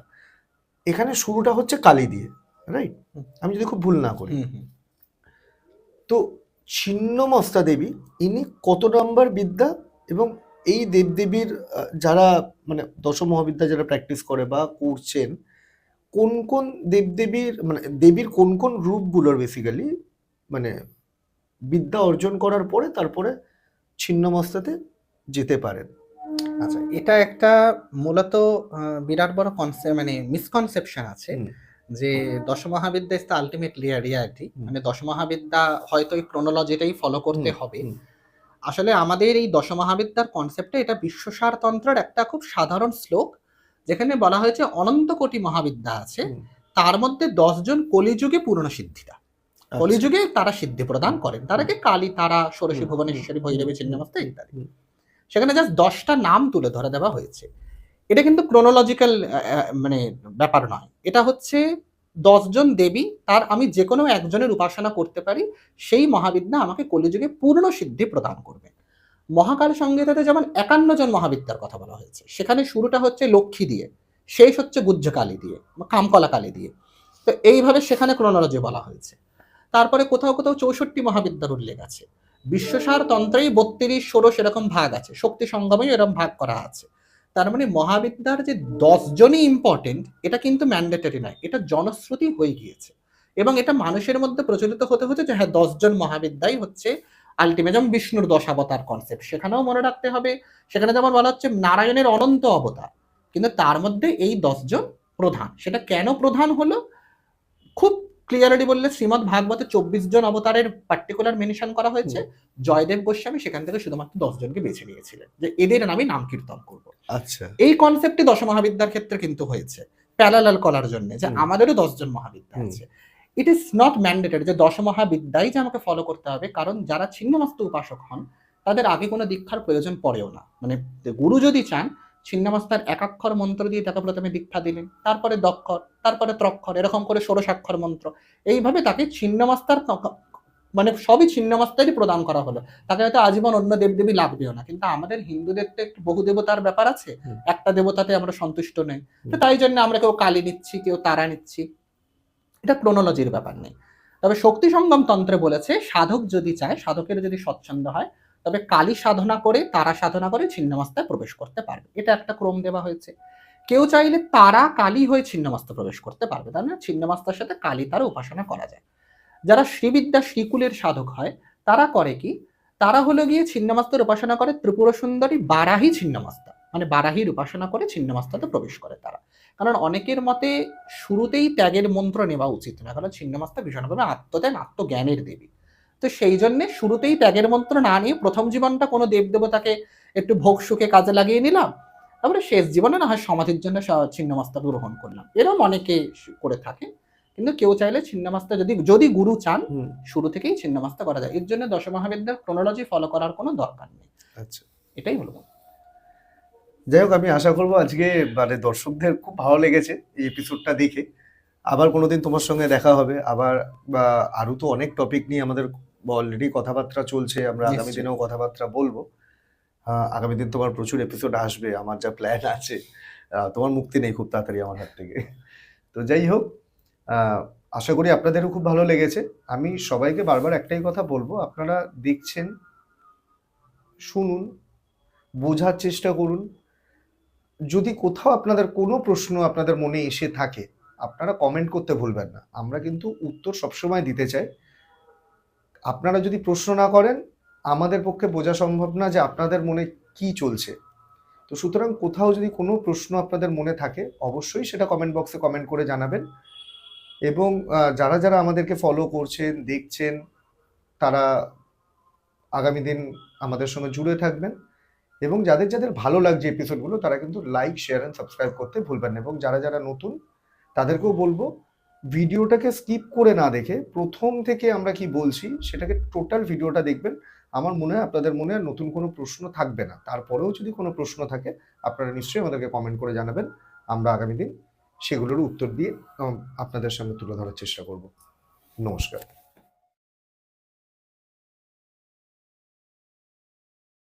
এখানে শুরুটা হচ্ছে কালী দিয়ে, রাইট? আমি যদি খুব ভুল না করি। তো ছিন্নমস্তা দেবী ইনি কত নম্বর বিদ্যা, এবং এই দেবদেবীর যারা মানে দশ মহাবিদ্যা যারা প্র্যাকটিস করে বা করছেন, কোন কোন দেবদেবীর মানে দেবীর কোন কোন রূপগুলোর বেসিক্যালি মানে বিদ্যা অর্জন করার পরে তারপরে ছিন্নমস্তাতে যেতে পারেন? আচ্ছা, এটা একটা মূলত বিরাট বড় কনসেপ্ট, মানে মিসকনসেপশন আছে যে Dashamahavidya is the ultimate reality. মানে দশমহাবিদ্যা হয়তো এই ক্রোনোলজিটাই ফলো করতে হবে। আসলে আমাদের এই দশমহাবিদ্যার কনসেপ্টে, এটা বিশ্বসার তন্ত্রের একটা খুব সাধারণ শ্লোক, যেখানে বলা হয়েছে অনন্ত কোটি মহাবিদ্যা আছে, তার মধ্যে 10 জন কলিযুগে পূর্ণ সিদ্ধিরা। কলিযুগে তারা সিদ্ধি প্রদান করেন, তারাকে কালী, তারা, ষোড়শী, ভুবনেশ্বরী, ভৈরবী, ছিন্নমস্তা ইত্যাদি। সেখানে জাস্ট 10টা নাম তুলে ধরে দেওয়া হয়েছে। এটা কিন্তু ক্রোনোলজিক্যাল মানে ব্যাপার নয়, এটা হচ্ছে 10 জন দেবী, তার আমি যে কোনো একজনের উপাসনা করতে পারি, সেই মহাবিদ্যা আমাকে কলিযুগে পূর্ণ সিদ্ধি প্রদান করবে। মহাকাল সংহিতাতে যেমন 51 জন মহাবিদ্যার কথা বলা হয়েছে, সেখানে শুরুটা হচ্ছে লক্ষ্মী দিয়ে, শেষ হচ্ছে গুহ্যকালী দিয়ে বা কামকলা কালী দিয়ে। তো এইভাবে সেখানে ক্রোনোলজি বলা হয়েছে। তারপরে কোথাও কোথাও 64 মহাবিদ্যার উল্লেখ আছে। বিশ্বসার তন্ত্রেই 32 ষোড়শ এরকম ভাগ আছে, শক্তি সঙ্গমেও এরকম ভাগ করা আছে। তার মানে মহাবিদ্যার যে 10 জনই ইম্পর্টেন্ট, এটা কিন্তু ম্যান্ডেটরি নয়, এটা জনশ্রুতি হয়ে গিয়েছে। এবং এটা মানুষের মধ্যে প্রচলিত হতে হতে যে হ্যাঁ 10 জন মহাবিদ্যাই হচ্ছে আলটিমেট। যেমন বিষ্ণুর 10 অবতার কনসেপ্ট, সেখানেও মনে রাখতে হবে, সেখানে যেমন বলা হচ্ছে নারায়ণের অনন্ত অবতার, কিন্তু তার মধ্যে এই 10 জন প্রধান। সেটা কেন প্রধান হলো? খুব ক্লিয়ারলি বললে শ্রীমদ ভাগবতে 24 জন অবতারের পার্টিকুলার মেনশন করা হয়েছে। জয়দেব গোস্বামী সেখান থেকে শুধুমাত্র 10 জনকে বেছে নিয়েছিলেন যে এদের আমি নাম কীর্তন করব। আচ্ছা। এই কনসেপ্টই দশমহাবিদ্যার ক্ষেত্রে কিন্তু হয়েছে প্যারালাল করার জন্য, যে আমাদেরও 10 জন মহাবিদ্যা আছে। ইট ইজ নট ম্যান্ডেটরি যে দশমহাবিদ্যাই যে আমাকে ফলো করতে হবে, কারণ যারা ছিন্নমস্ত উপাসক হন তাদের আগে কোনো দীক্ষার প্রয়োজন পড়েও না। মানে গুরু যদি চান ছিন্নমস্তার একাক্ষর মন্ত্র দিয়ে তাকে প্রথমে দীক্ষা দিলেন, তারপরে দক্ষর, তারপরে ত্রক্ষর, এরকম করে ষোড়শাক্ষর মন্ত্র, এইভাবে তাকে ছিন্নমস্তার মানে সবই ছিন্নমস্তারই প্রদান করা হলো। তাকে হয়তো আজীবন অন্য দেবদেবী লাগবেও না। কিন্তু আমাদের হিন্দুদের তো একটু বহু দেবতার ব্যাপার আছে, একটা দেবতাতে আমরা সন্তুষ্ট নই, তো তাই জন্য আমরা কেউ কালী নিচ্ছি, কেউ তারা নিচ্ছি, এটা ক্রোনোলজির ব্যাপার নেই। তবে শক্তি সঙ্গম তন্ত্রে বলেছে সাধক যদি চায়, সাধকের যদি স্বচ্ছন্দ হয়, তবে কালী সাধনা করে, তারা সাধনা করে ছিন্নমস্তায় প্রবেশ করতে পারবে। এটা একটা ক্রম দেওয়া হয়েছে। কেউ চাইলে তারা কালী হয়ে ছিন্নমস্তা প্রবেশ করতে পারবে, তার মানে ছিন্নমস্তার সাথে কালী তারা উপাসনা করা যায়। যারা শ্রীবিদ্যা শ্রীকুলের সাধক হয় তারা করে কি, তারা হলো গিয়ে ছিন্নমস্তার উপাসনা করে ত্রিপুরা সুন্দরী বারাহী ছিন্নমস্তা, মানে বারাহীর উপাসনা করে ছিন্নমস্তাতে প্রবেশ করে তারা। কারণ অনেকের মতে শুরুতেই ত্যাগের মন্ত্র নেওয়া উচিত না, কারণ ছিন্নমস্তা ভীষণভাবে আত্মত্যাগ আত্মজ্ঞানের দেবী। তো সেই জন্য শুরুতেই ত্যাগের মন্ত্র না নিয়ে প্রথম জীবনটা কোনো দেবদেবতাকে একটু ভোগ সুখে কাজে লাগিয়ে নিলাম, তারপরে শেষ জীবনে না হয় সমাধির জন্য ছিন্নমস্তা গ্রহণ করলাম, এরকম অনেকে করে থাকে। কিন্তু কেউ চাইলে ছিন্নমস্তা যদি গুরু চান শুরু থেকেই ছিন্নমস্তা করা যায়। এর জন্য দশমহাবিদ্যার ক্রোনোলজি ফলো করার কোনো দরকার নেই। আচ্ছা, এটাই হলো। যাই হোক, আমি আশা করবো আজকে মানে দর্শকদের খুব ভালো লেগেছে এই এপিসোডটা দেখে। আবার কোনোদিন তোমার সঙ্গে দেখা হবে, আবার আরো তো অনেক টপিক নিয়ে আমাদের অলরেডি কথাবার্তা চলছে, আমরা আগামী দিনেও কথাবার্তা বলবো। আগামী দিন তোমার প্রচুর এপিসোড আসবে, আমার যা প্ল্যান আছে, তোমার মুক্তি নেই খুব তাড়াতাড়ি আমার হাত থেকে। তো যাই হোক, আশা করি আপনাদেরও খুব ভালো লেগেছে। আমি সবাইকে বারবার একটাই কথা বলবো, আপনারা দেখছেন, শুনুন, বোঝার চেষ্টা করুন। যদি কোথাও আপনাদের কোনো প্রশ্ন আপনাদের মনে এসে থাকে, আপনারা কমেন্ট করতে ভুলবেন না। আমরা কিন্তু উত্তর সবসময় দিতে চাই। আপনারা যদি প্রশ্ন না করেন, আমাদের পক্ষে বোঝা সম্ভব না যে আপনাদের মনে কি চলছে। তো সুতরাং কোথাও যদি কোনো প্রশ্ন আপনাদের মনে থাকে, অবশ্যই সেটা কমেন্ট বক্সে কমেন্ট করে জানাবেন। এবং যারা যারা আমাদেরকে ফলো করছেন, দেখছেন, তারা আগামী দিন আমাদের সঙ্গে জুড়ে থাকবেন। এবং যাদের যাদের ভালো লাগছে এপিসোডগুলো, তারা কিন্তু লাইক, শেয়ার অ্যান্ড সাবস্ক্রাইব করতে ভুলবেন না। এবং যারা যারা নতুন, তাদেরকেও বলবো ভিডিওটাকে স্কিপ করে না দেখে প্রথম থেকে আমরা কি বলছি সেটাকে টোটাল ভিডিওটা দেখবেন। আমার মনে হয় আপনাদের মনে আর নতুন কোনো প্রশ্ন থাকবে না। তারপরেও যদি কোনো প্রশ্ন থাকে, আপনারা নিশ্চয়ই আমাদেরকে কমেন্ট করে জানাবেন। আমরা আগামী দিন সেগুলোর উত্তর দিয়ে আপনাদের সামনে তুলে ধরার চেষ্টা করব। নমস্কার।